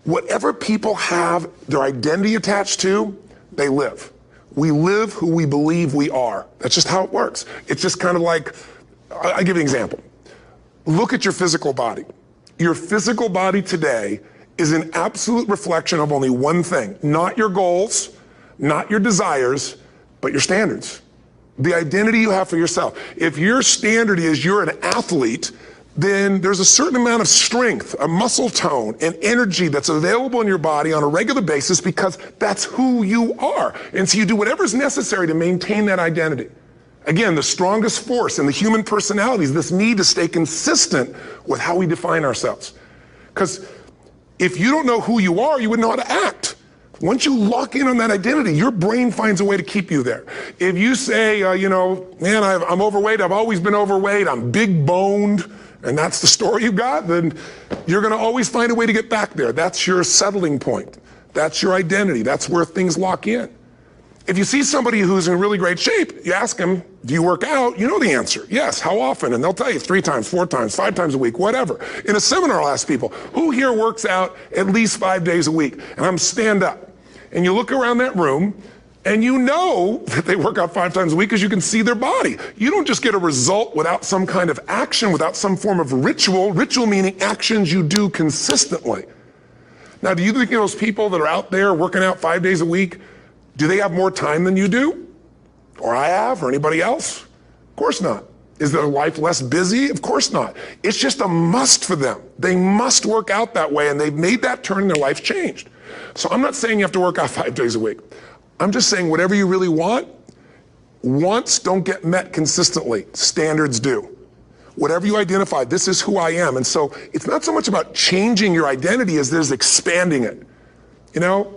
whatever people have their identity attached to, they live. We live who we believe we are. That's just how it works. It's just kind of like, I'll give you an example. Look at your physical body. Your physical body today is an absolute reflection of only one thing, not your goals, not your desires, but your standards. The identity you have for yourself. If your standard is you're an athlete, then there's a certain amount of strength, a muscle tone, and energy that's available in your body on a regular basis because that's who you are. And so you do whatever's necessary to maintain that identity. Again, the strongest force in the human personality is this need to stay consistent with how we define ourselves. Because if you don't know who you are, you wouldn't know how to act. Once you lock in on that identity, your brain finds a way to keep you there. If you say, man, I'm overweight, I've always been overweight, I'm big boned, and that's the story you got, then you're going to always find a way to get back there. That's your settling point. That's your identity. That's where things lock in. If you see somebody who's in really great shape, you ask them, do you work out? You know the answer. Yes. How often? And they'll tell you 3 times, 4 times, 5 times a week, whatever. In a seminar, I'll ask people, who here works out at least 5 days a week? And I'm stand up. And you look around that room, and you know that they work out 5 times a week because you can see their body. You don't just get a result without some kind of action, without some form of ritual. Ritual meaning actions you do consistently. Now, do you think those people that are out there working out 5 days a week, do they have more time than you do? Or I have, or anybody else? Of course not. Is their life less busy? Of course not. It's just a must for them. They must work out that way, and they've made that turn and their life's changed. So I'm not saying you have to work out 5 days a week. I'm just saying whatever you really want, wants don't get met consistently. Standards do. Whatever you identify, this is who I am. And so it's not so much about changing your identity as it is expanding it.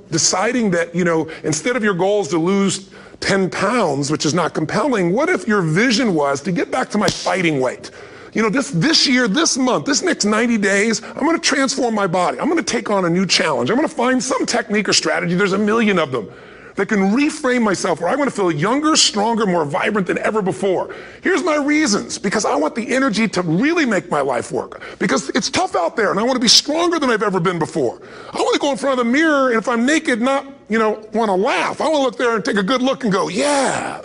Deciding that, instead of your goal is to lose 10 pounds, which is not compelling, what if your vision was to get back to my fighting weight? This year, this month, this next 90 days, I'm going to transform my body. I'm going to take on a new challenge. I'm going to find some technique or strategy, there's a million of them, that can reframe myself where I want to feel younger, stronger, more vibrant than ever before. Here's my reasons. Because I want the energy to really make my life work. Because it's tough out there and I want to be stronger than I've ever been before. I want to go in front of the mirror and if I'm naked, not, want to laugh. I want to look there and take a good look and go, yeah,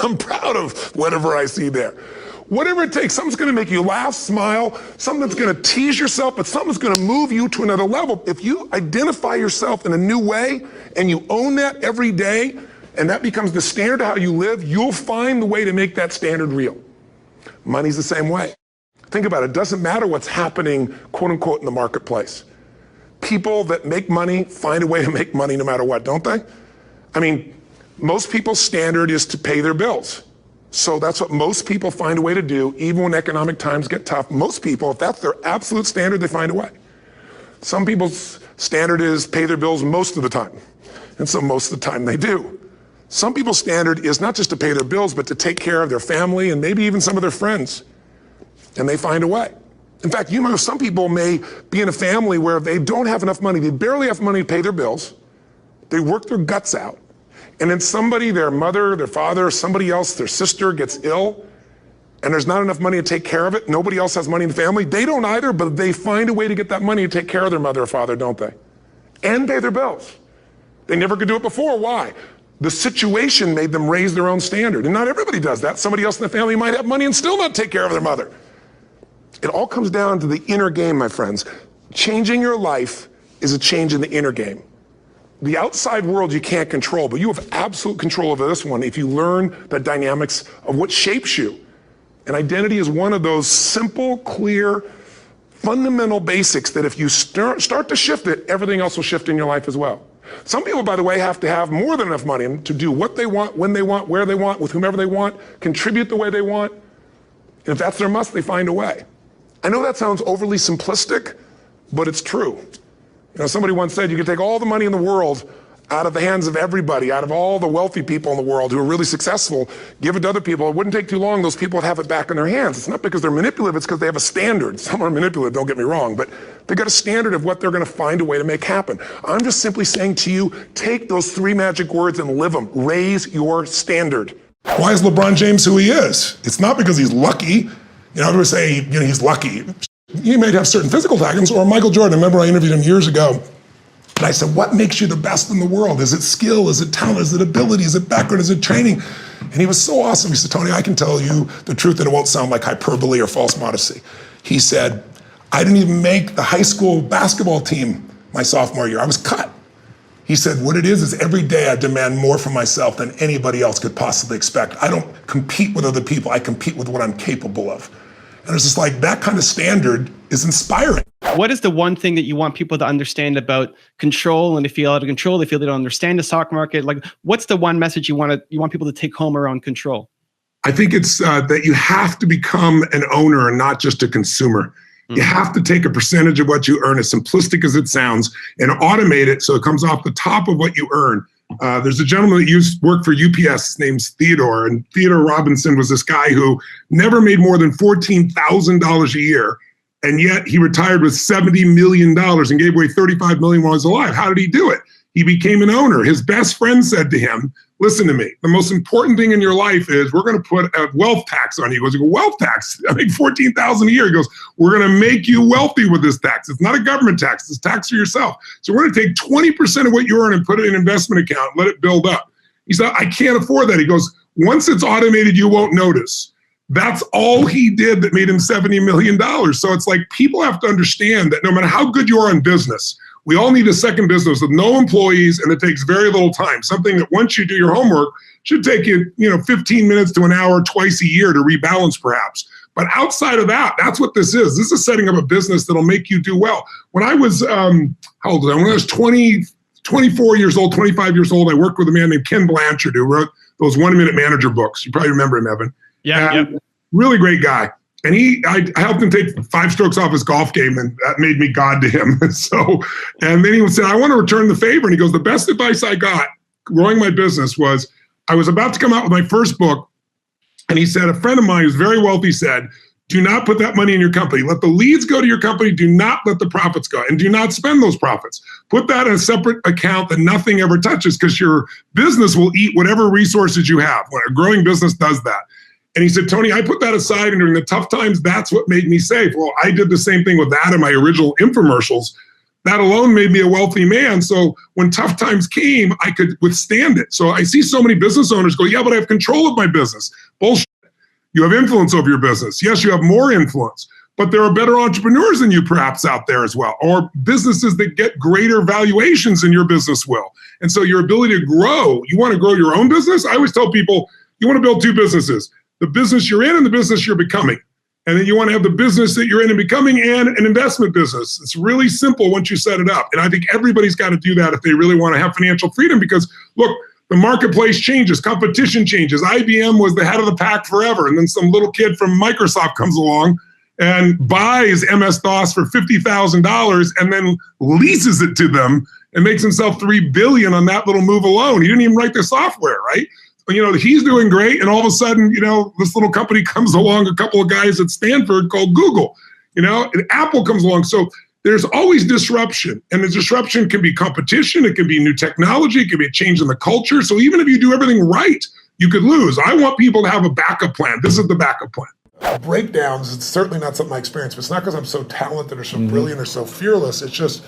I'm proud of whatever I see there. Whatever it takes, something's going to make you laugh, smile, something that's going to tease yourself, but something's going to move you to another level. If you identify yourself in a new way and you own that every day, and that becomes the standard of how you live, you'll find the way to make that standard real. Money's the same way. Think about it. It doesn't matter what's happening, quote unquote, in the marketplace. People that make money find a way to make money no matter what, don't they? I mean, most people's standard is to pay their bills. So that's what most people find a way to do, even when economic times get tough. Most people, if that's their absolute standard, they find a way. Some people's standard is pay their bills most of the time. And so most of the time they do. Some people's standard is not just to pay their bills, but to take care of their family and maybe even some of their friends. And they find a way. In fact, some people may be in a family where they don't have enough money. They barely have money to pay their bills. They work their guts out. And then somebody, their mother, their father, somebody else, their sister gets ill, and there's not enough money to take care of it. Nobody else has money in the family. They don't either, but they find a way to get that money to take care of their mother or father, don't they? And pay their bills. They never could do it before. Why? The situation made them raise their own standard. And not everybody does that. Somebody else in the family might have money and still not take care of their mother. It all comes down to the inner game, my friends. Changing your life is a change in the inner game. The outside world you can't control, but you have absolute control over this one if you learn the dynamics of what shapes you. And identity is one of those simple, clear, fundamental basics that if you start to shift it, everything else will shift in your life as well. Some people, by the way, have to have more than enough money to do what they want, when they want, where they want, with whomever they want, contribute the way they want. And if that's their must, they find a way. I know that sounds overly simplistic, but it's true. Somebody once said you could take all the money in the world out of the hands of everybody, out of all the wealthy people in the world who are really successful, give it to other people. It wouldn't take too long. Those people would have it back in their hands. It's not because they're manipulative. It's because they have a standard. Some are manipulative, don't get me wrong, but they've got a standard of what they're going to find a way to make happen. I'm just simply saying to you, take those 3 magic words and live them. Raise your standard. Why is LeBron James who he is? It's not because he's lucky. Everybody say, he's lucky. He might have certain physical talents, or Michael Jordan. Remember I interviewed him years ago, And I said, what makes you the best in the world? Is it skill? Is it talent? Is it ability? Is it background? Is it training? And he was so awesome. He said, Tony, I can tell you the truth and it won't sound like hyperbole or false modesty. He said, I didn't even make the high school basketball team my sophomore year. I was cut. He said, what it is every day I demand more from myself than anybody else could possibly expect. I don't compete with other people. I compete with what I'm capable of. And it's just like, that kind of standard is inspiring. What is the one thing that you want people to understand about control? And they feel out of control, they feel they don't understand the stock market. Like, what's the one message you want people to take home around control? I think it's that you have to become an owner and not just a consumer. You have to take a percentage of what you earn, as simplistic as it sounds, and automate it so it comes off the top of what you earn. There's a gentleman that worked for UPS. His name's Theodore, and Theodore Robinson was this guy who never made more than $14,000 a year, and yet he retired with $70 million and gave away $35 million while he was alive. How did he do it? He became an owner. His best friend said to him, listen to me, the most important thing in your life is we're going to put a wealth tax on you. He goes, wealth tax? I make $14,000 a year. He goes, we're going to make you wealthy with this tax. It's not a government tax. It's a tax for yourself. So we're going to take 20% of what you earn and put it in an investment account and let it build up. He said, I can't afford that. He goes, once it's automated, you won't notice. That's all he did that made him $70 million. So it's like, people have to understand that no matter how good you are in business, we all need a second business with no employees, and it takes very little time. Something that once you do your homework should take you, 15 minutes to an hour twice a year to rebalance perhaps. But outside of that, that's what this is. This is setting up a business that'll make you do well. When I was, how old was I? When I was 24 years old, 25 years old, I worked with a man named Ken Blanchard who wrote those 1 Minute Manager books. You probably remember him, Evan. Yeah. Really great guy. And I helped him take 5 strokes off his golf game, and that made me God to him. And then he said, I want to return the favor. And he goes, the best advice I got growing my business was, I was about to come out with my first book. And he said, a friend of mine who's very wealthy said, do not put that money in your company. Let the leads go to your company. Do not let the profits go. And do not spend those profits. Put that in a separate account that nothing ever touches, because your business will eat whatever resources you have. When a growing business does that. And he said, Tony, I put that aside, and during the tough times, that's what made me safe. Well, I did the same thing with that in my original infomercials. That alone made me a wealthy man. So when tough times came, I could withstand it. So I see so many business owners go, yeah, but I have control of my business. Bullshit. You have influence over your business. Yes, you have more influence, but there are better entrepreneurs than you perhaps out there as well, or businesses that get greater valuations than your business will. And so your ability to grow, you want to grow your own business? I always tell people, you want to build 2 businesses. The business you're in and the business you're becoming. And then you want to have the business that you're in and becoming and an investment business. It's really simple once you set it up. And I think everybody's got to do that if they really want to have financial freedom, because look, the marketplace changes, competition changes. IBM was the head of the pack forever. And then some little kid from Microsoft comes along and buys MS-DOS for $50,000 and then leases it to them and makes himself $3 billion on that little move alone. He didn't even write the software, right? He's doing great, and all of a sudden, this little company comes along, a couple of guys at Stanford called Google, and Apple comes along. So there's always disruption, and the disruption can be competition, it can be new technology, it can be a change in the culture. So even if you do everything right, you could lose. I want people to have a backup plan. This is the backup plan. Breakdowns, it's certainly not something I experience, but it's not because I'm so talented or so brilliant or so fearless. It's just,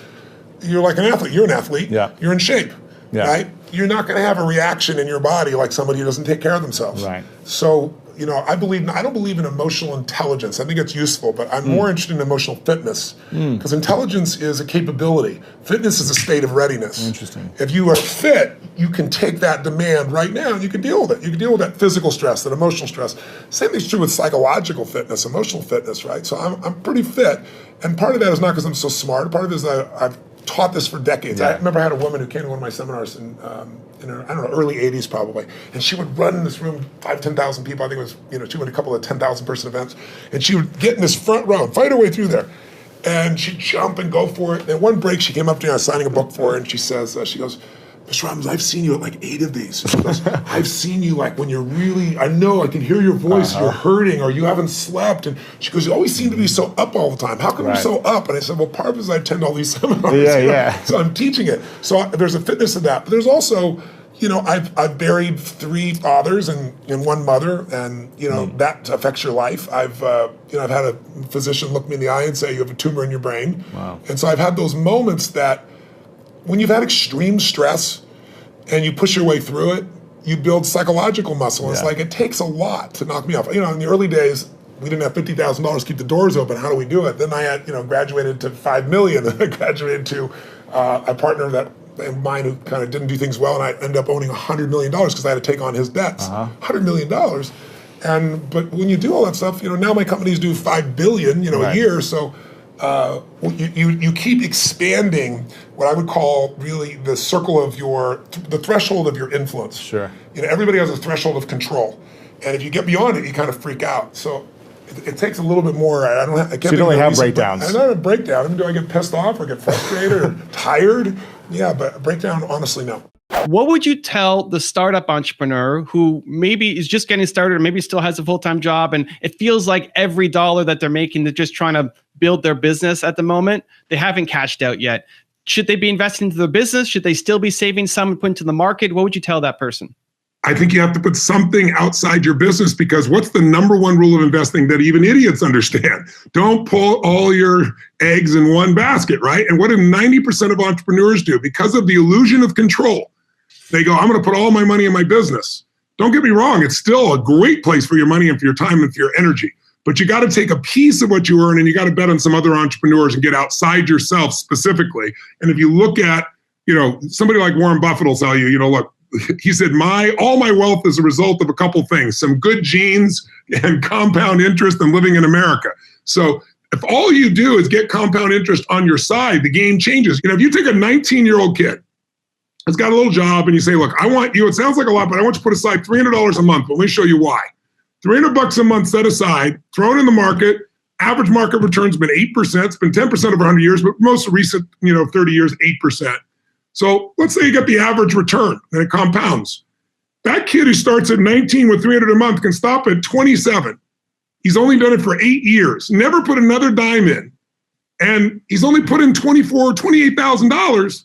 you're like an athlete. You're an athlete. Yeah. You're in shape. Yeah. Right? You're not going to have a reaction in your body like somebody who doesn't take care of themselves. Right. So, I don't believe in emotional intelligence. I think it's useful, but I'm more interested in emotional fitness, because intelligence is a capability. Fitness is a state of readiness. Interesting. If you are fit, you can take that demand right now and you can deal with it. You can deal with that physical stress, that emotional stress. Same thing's true with psychological fitness, emotional fitness, right? So I'm pretty fit, and part of that is not because I'm so smart. Part of it is that I've taught this for decades. Yeah. I remember I had a woman who came to one of my seminars in her, early 80s probably, and she would run in this room, 10,000 people. I think it was, she went a couple of 10,000 person events, and she would get in this front row and fight her way through there, and she'd jump and go for it. And at one break, she came up to me, I was signing a book for her, and she says, she goes, Mr. Robbins, I've seen you at like 8 of these. She goes, I've seen you like when you're really, I know, I can hear your voice, you're hurting or you haven't slept. And she goes, you always seem to be so up all the time. How come you're so up? And I said, well, part of it is I attend all these seminars. So I'm teaching it. So there's a fitness to that. But there's also, I've buried 3 fathers and 1 mother, and that affects your life. I've had a physician look me in the eye and say you have a tumor in your brain. Wow. And so I've had those moments that, when you've had extreme stress and you push your way through it, you build psychological muscle. It's like, it takes a lot to knock me off. You know, in the early days, we didn't have $50,000 to keep the doors open. How do we do it? Then I had, graduated to $5 million. Then I graduated to a partner of mine who kind of didn't do things well, and I ended up owning $100 million because I had to take on his debts. $100 million. But when you do all that stuff, now my companies do $5 billion, a year. So you keep expanding what I would call really the circle of the threshold of your influence. Sure. Everybody has a threshold of control, and if you get beyond it, you kind of freak out. So it takes a little bit more. I can't. So you don't really have breakdowns. I don't have a breakdown. I mean, do I get pissed off or get frustrated or tired? Yeah, but a breakdown, honestly, no. What would you tell the startup entrepreneur who maybe is just getting started or maybe still has a full-time job and it feels like every dollar that they're making, they're just trying to build their business at the moment, they haven't cashed out yet? Should they be investing into their business? Should they still be saving some and put into the market? What would you tell that person? I think you have to put something outside your business, because what's the number one rule of investing that even idiots understand? Don't pull all your eggs in one basket, right? And what do 90% of entrepreneurs do? Because of the illusion of control, they go, I'm going to put all my money in my business. Don't get me wrong. It's still a great place for your money and for your time and for your energy. But you got to take a piece of what you earn and you got to bet on some other entrepreneurs and get outside yourself specifically. And if you look at, somebody like Warren Buffett will tell you, look, he said, all my wealth is a result of a couple things, some good genes and compound interest and living in America. So if all you do is get compound interest on your side, the game changes. If you take a 19-year-old kid that's got a little job and you say, look, I want you, it sounds like a lot, but I want you to put aside $300 a month. Let me show you why. $300 a month set aside, thrown in the market. Average market return's been 8%. It's been 10% over 100 years, but most recent, 30 years, 8%. So let's say you get the average return and it compounds. That kid who starts at 19 with $300 a month can stop at 27. He's only done it for 8 years, never put another dime in. And he's only put in $28,000,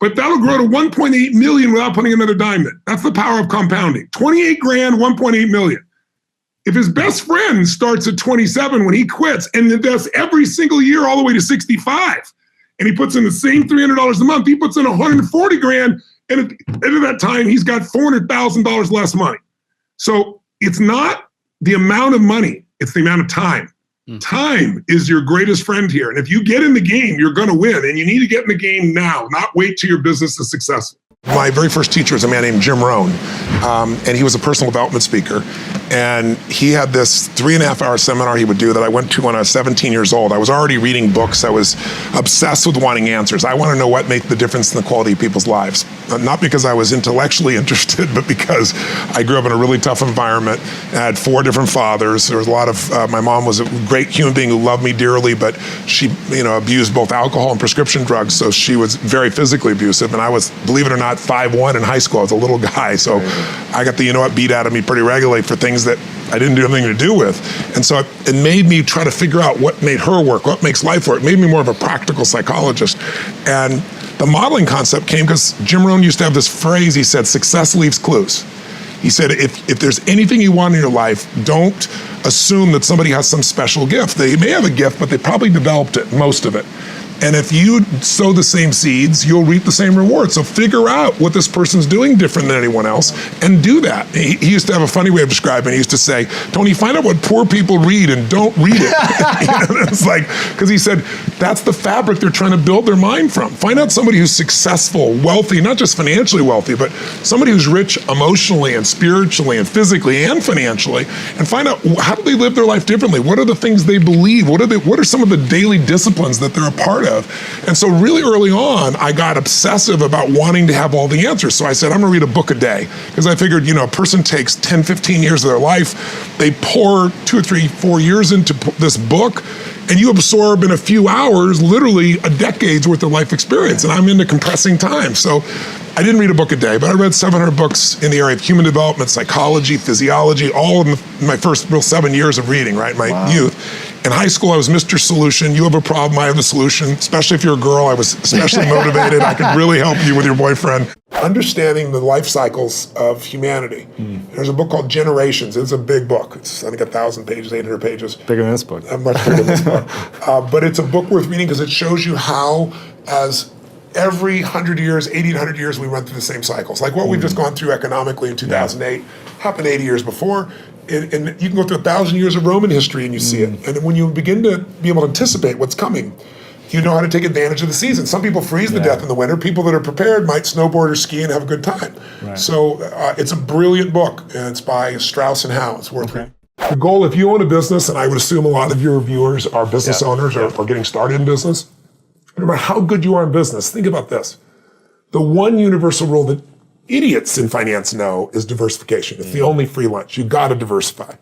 but that'll grow to 1.8 million without putting another dime in. That's the power of compounding. 28 grand, 1.8 million. If his best friend starts at 27 when he quits and invests every single year all the way to 65, and he puts in the same $300 a month, he puts in 140 grand, and at the end of that time, he's got $400,000 less money. So it's not the amount of money, it's the amount of time. Time is your greatest friend here. And if you get in the game, you're going to win. And you need to get in the game now, not wait till your business is successful. My very first teacher was a man named Jim Rohn, and he was a personal development speaker. And he had this 3.5-hour seminar he would do that I went to when I was 17 years old. I was already reading books. I was obsessed with wanting answers. I want to know what made the difference in the quality of people's lives. Not because I was intellectually interested, but because I grew up in a really tough environment. I had 4 different fathers. There was a lot of, my mom was a great human being who loved me dearly, but she, abused both alcohol and prescription drugs. So she was very physically abusive. And I was, believe it or not, 5'1" in high school. I was a little guy. So I got the beat out of me pretty regularly for things that I didn't do anything to do with. And so it made me try to figure out what made her work, what makes life work. It made me more of a practical psychologist. And the modeling concept came because Jim Rohn used to have this phrase. He said, success leaves clues. He said, if there's anything you want in your life, don't assume that somebody has some special gift. They may have a gift, but they probably developed it, most of it. And if you sow the same seeds, you'll reap the same reward. So figure out what this person's doing different than anyone else and do that. He used to have a funny way of describing it. He used to say, Tony, find out what poor people read and don't read it. It's like, because he said, that's the fabric they're trying to build their mind from. Find out somebody who's successful, wealthy, not just financially wealthy, but somebody who's rich emotionally and spiritually and physically and financially, and find out how do they live their life differently? What are the things they believe? What are some of the daily disciplines that they're a part of? And so really early on, I got obsessive about wanting to have all the answers. So I said, I'm gonna read a book a day. Because I figured, a person takes 10, 15 years of their life, they pour 2 or 3, 4 years into this book, and you absorb in a few hours, literally a decade's worth of life experience. And I'm into compressing time. So I didn't read a book a day, but I read 700 books in the area of human development, psychology, physiology, all of my first real 7 years of reading, right? My youth. In high school, I was Mr. Solution. You have a problem, I have a solution. Especially if you're a girl, I was especially motivated. I could really help you with your boyfriend. Understanding the life cycles of humanity. There's a book called Generations. It's a big book. It's, I think, 1,000 pages, 800 pages. Bigger than this book. Much bigger than this book. But it's a book worth reading because it shows you how, as every 100 years, 80 to 100 years, we run through the same cycles. Like what we've just gone through economically in 2008 happened 80 years before. And you can go through 1,000 years of Roman history and you see it. And then when you begin to be able to anticipate what's coming, you know how to take advantage of the season. Some people freeze to death in the winter. People that are prepared might snowboard or ski and have a good time. Right. So it's a brilliant book, and it's by Strauss and Howe. It's worth reading. The goal, if you own a business, and I would assume a lot of your viewers are business owners or getting started in business, no matter how good you are in business, think about this. The one universal rule that idiots in finance know is diversification. It's the only free lunch. You got to diversify.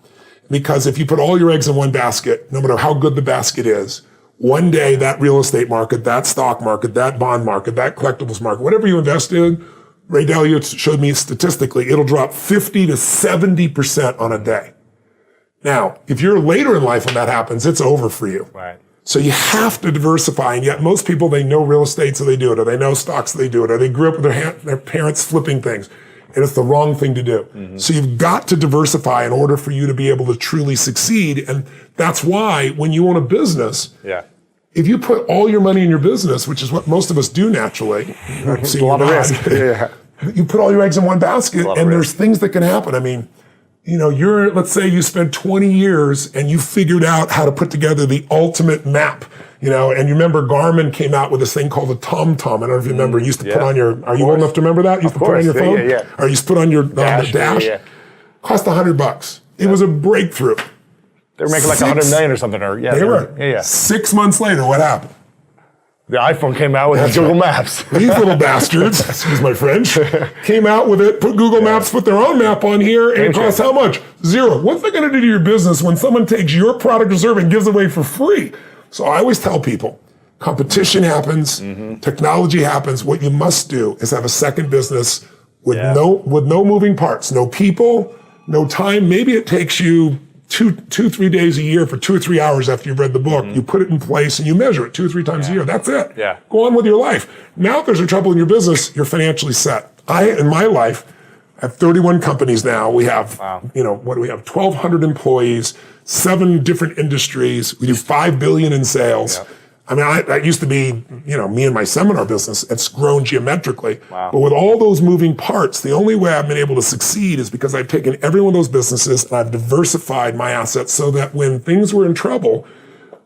Because if you put all your eggs in one basket, no matter how good the basket is, one day that real estate market, that stock market, that bond market, that collectibles market, whatever you invest in, Ray Dalio showed me statistically, it'll drop 50 to 70% on a day. Now, if you're later in life when that happens, it's over for you. Right. So you have to diversify, and yet most people, they know real estate, so they do it, or they know stocks, so they do it, or they grew up with their parents flipping things, and it's the wrong thing to do. So you've got to diversify in order for you to be able to truly succeed, and that's why when you own a business, if you put all your money in your business, which is what most of us do naturally, a lot of risk. You put all your eggs in one basket, and there's things that can happen. I mean, you know, let's say you spent 20 years and you figured out how to put together the ultimate map, you know, and you remember Garmin came out with this thing called the TomTom. I don't know if you remember, you used to put on your, are you old enough to remember that? You used to put on your phone? Or you used to put on your dash? Cost $100. It was a breakthrough. They were making like 100 million or something, or They were. 6 months later, what happened? The iPhone came out with Google Maps. These little bastards, excuse my French, came out with it, put Google Maps, put their own map on here, and it costs how much? $0. What's that going to do to your business when someone takes your product or service and gives it away for free? So I always tell people, competition happens, technology happens. What you must do is have a second business with no moving parts, no people, no time. Maybe it takes you 3 days a year for 2 or 3 hours after you've read the book. You put it in place and you measure it 2 or 3 times a year. That's it. Go on with your life. Now, if there's a trouble in your business, you're financially set. In my life, I have 31 companies now. We have, you know, what do we have? 1,200 employees, 7 different industries. We do $5 billion in sales. I mean, that used to be, you know, me and my seminar business. It's grown geometrically. But with all those moving parts, the only way I've been able to succeed is because I've taken every one of those businesses and I've diversified my assets so that when things were in trouble,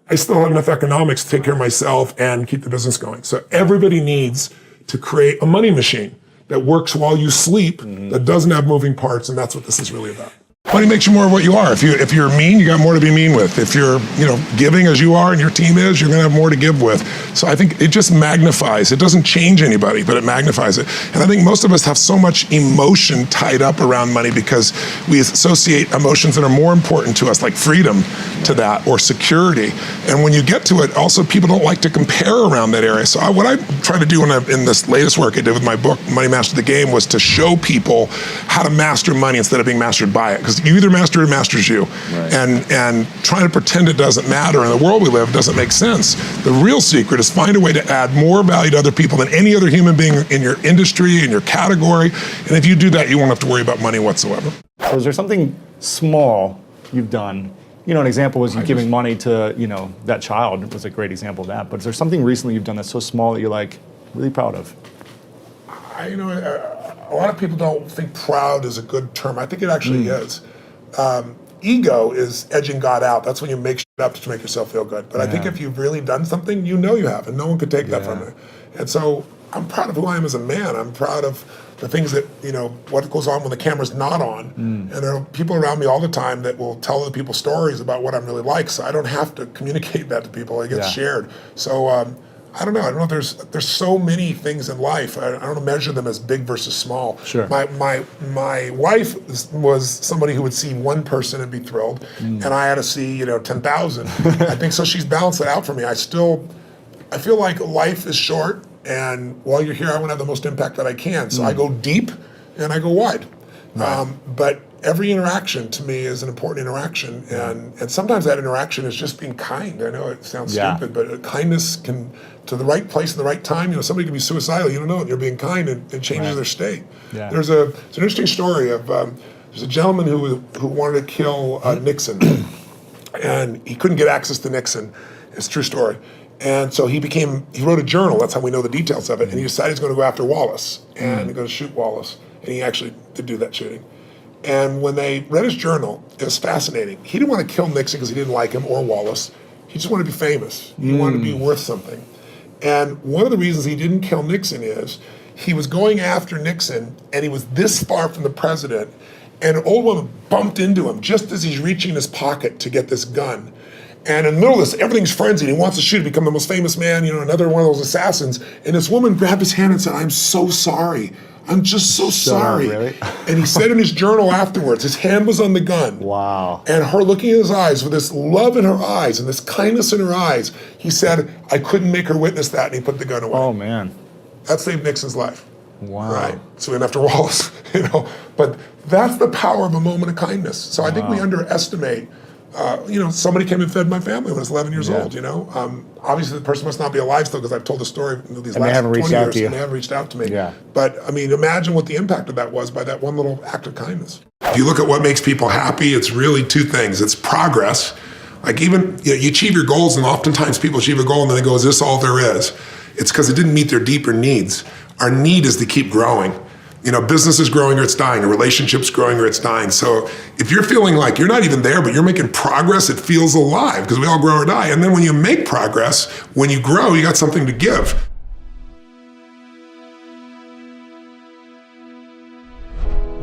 I still had enough economics to take care of myself and keep the business going. So everybody needs to create a money machine that works while you sleep, that doesn't have moving parts, and that's what this is really about. Money makes you more of what you are. If you're mean, you got more to be mean with. If you're, you know, giving as you are and your team is, you're going to have more to give with. So I think it just magnifies. It doesn't change anybody, but it magnifies it. And I think most of us have so much emotion tied up around money because we associate emotions that are more important to us, like freedom, to that, or security. And when you get to it, also people don't like to compare around that area. So what I try to do in this latest work I did with my book, Money Master the Game, was to show people how to master money instead of being mastered by it. Because you either master it or it masters you. And trying to pretend it doesn't matter in the world we live doesn't make sense. The real secret is find a way to add more value to other people than any other human being in your industry, in your category. And if you do that, you won't have to worry about money whatsoever. So is there something small you've done? You know, an example was you giving money to, you know, that child was a great example of that. But is there something recently you've done that's so small that you're like really proud of? You know, a lot of people don't think proud is a good term. I think it actually is. Ego is edging God out. That's when you make shit up to make yourself feel good. But I think if you've really done something, you know you have, and no one could take that from you. And so I'm proud of who I am as a man. I'm proud of the things that, you know, what goes on when the camera's not on. And there are people around me all the time that will tell other people stories about what I'm really like. So I don't have to communicate that to people. It gets shared. So I don't know. I don't know. There's so many things in life. I don't measure them as big versus small. Sure. My wife was somebody who would see one person and be thrilled, and I had to see 10,000. I think so. She's balanced it out for me. I feel like life is short, and while you're here, I want to have the most impact that I can. So I go deep and I go wide. Right. But every interaction to me is an important interaction, and sometimes that interaction is just being kind. I know it sounds stupid, but kindness can, to the right place at the right time. Somebody can be suicidal, you don't know it, and you're being kind, and it changes their state. Yeah. There's an interesting story of there's a gentleman who wanted to kill Nixon, and he couldn't get access to Nixon. It's a true story. And so he wrote a journal, that's how we know the details of it, and he decided he's going to go after Wallace, and he's going to shoot Wallace, and he actually did do that shooting. And when they read his journal, it was fascinating. He didn't want to kill Nixon because he didn't like him or Wallace. He just wanted to be famous. He wanted to be worth something. And one of the reasons he didn't kill Nixon is he was going after Nixon, and he was this far from the president, and an old woman bumped into him just as he's reaching in his pocket to get this gun. And in the middle of this, everything's frenzied. He wants to shoot, become the most famous man, another one of those assassins. And this woman grabbed his hand and said, "I'm so sorry. I'm just so sorry." Really? And he said in his journal afterwards, his hand was on the gun. Wow. And her looking in his eyes with this love in her eyes and this kindness in her eyes, he said, "I couldn't make her witness that," and he put the gun away. Oh, man. That saved Nixon's life. Wow. Right. So we went after Wallace, But that's the power of a moment of kindness. So I think we underestimate. Somebody came and fed my family when I was 11 years old, Obviously, the person must not be alive still because I've told the story these last 20 years, and they haven't reached out to me. Yeah. But, imagine what the impact of that was by that one little act of kindness. If you look at what makes people happy, it's really two things. It's progress. Like even, you achieve your goals, and oftentimes people achieve a goal and then they go, "Is this all there is?" It's because it didn't meet their deeper needs. Our need is to keep growing. Business is growing or it's dying, a relationship's growing or it's dying. So if you're feeling like you're not even there, but you're making progress, it feels alive because we all grow or die. And then when you make progress, when you grow, you got something to give.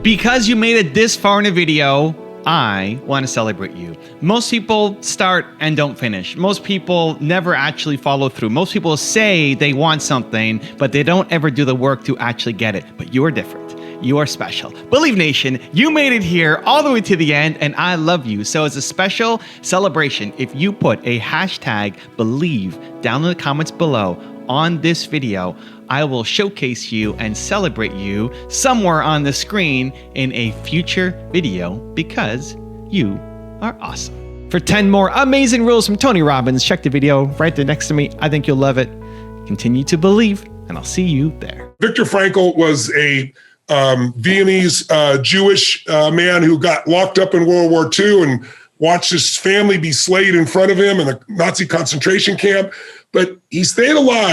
Because you made it this far in a video, I want to celebrate you. Most people start and don't finish. Most people never actually follow through. Most people say they want something, but they don't ever do the work to actually get it. But you are different. You are special. Believe Nation, you made it here all the way to the end, and I love you. So as a special celebration, if you put a hashtag believe down in the comments below on this video, I will showcase you and celebrate you somewhere on the screen in a future video because you are awesome. For 10 more amazing rules from Tony Robbins, check the video right there next to me. I think you'll love it. Continue to believe, and I'll see you there. Viktor Frankl was a Viennese Jewish man who got locked up in World War II and watched his family be slayed in front of him in a Nazi concentration camp. But he stayed alive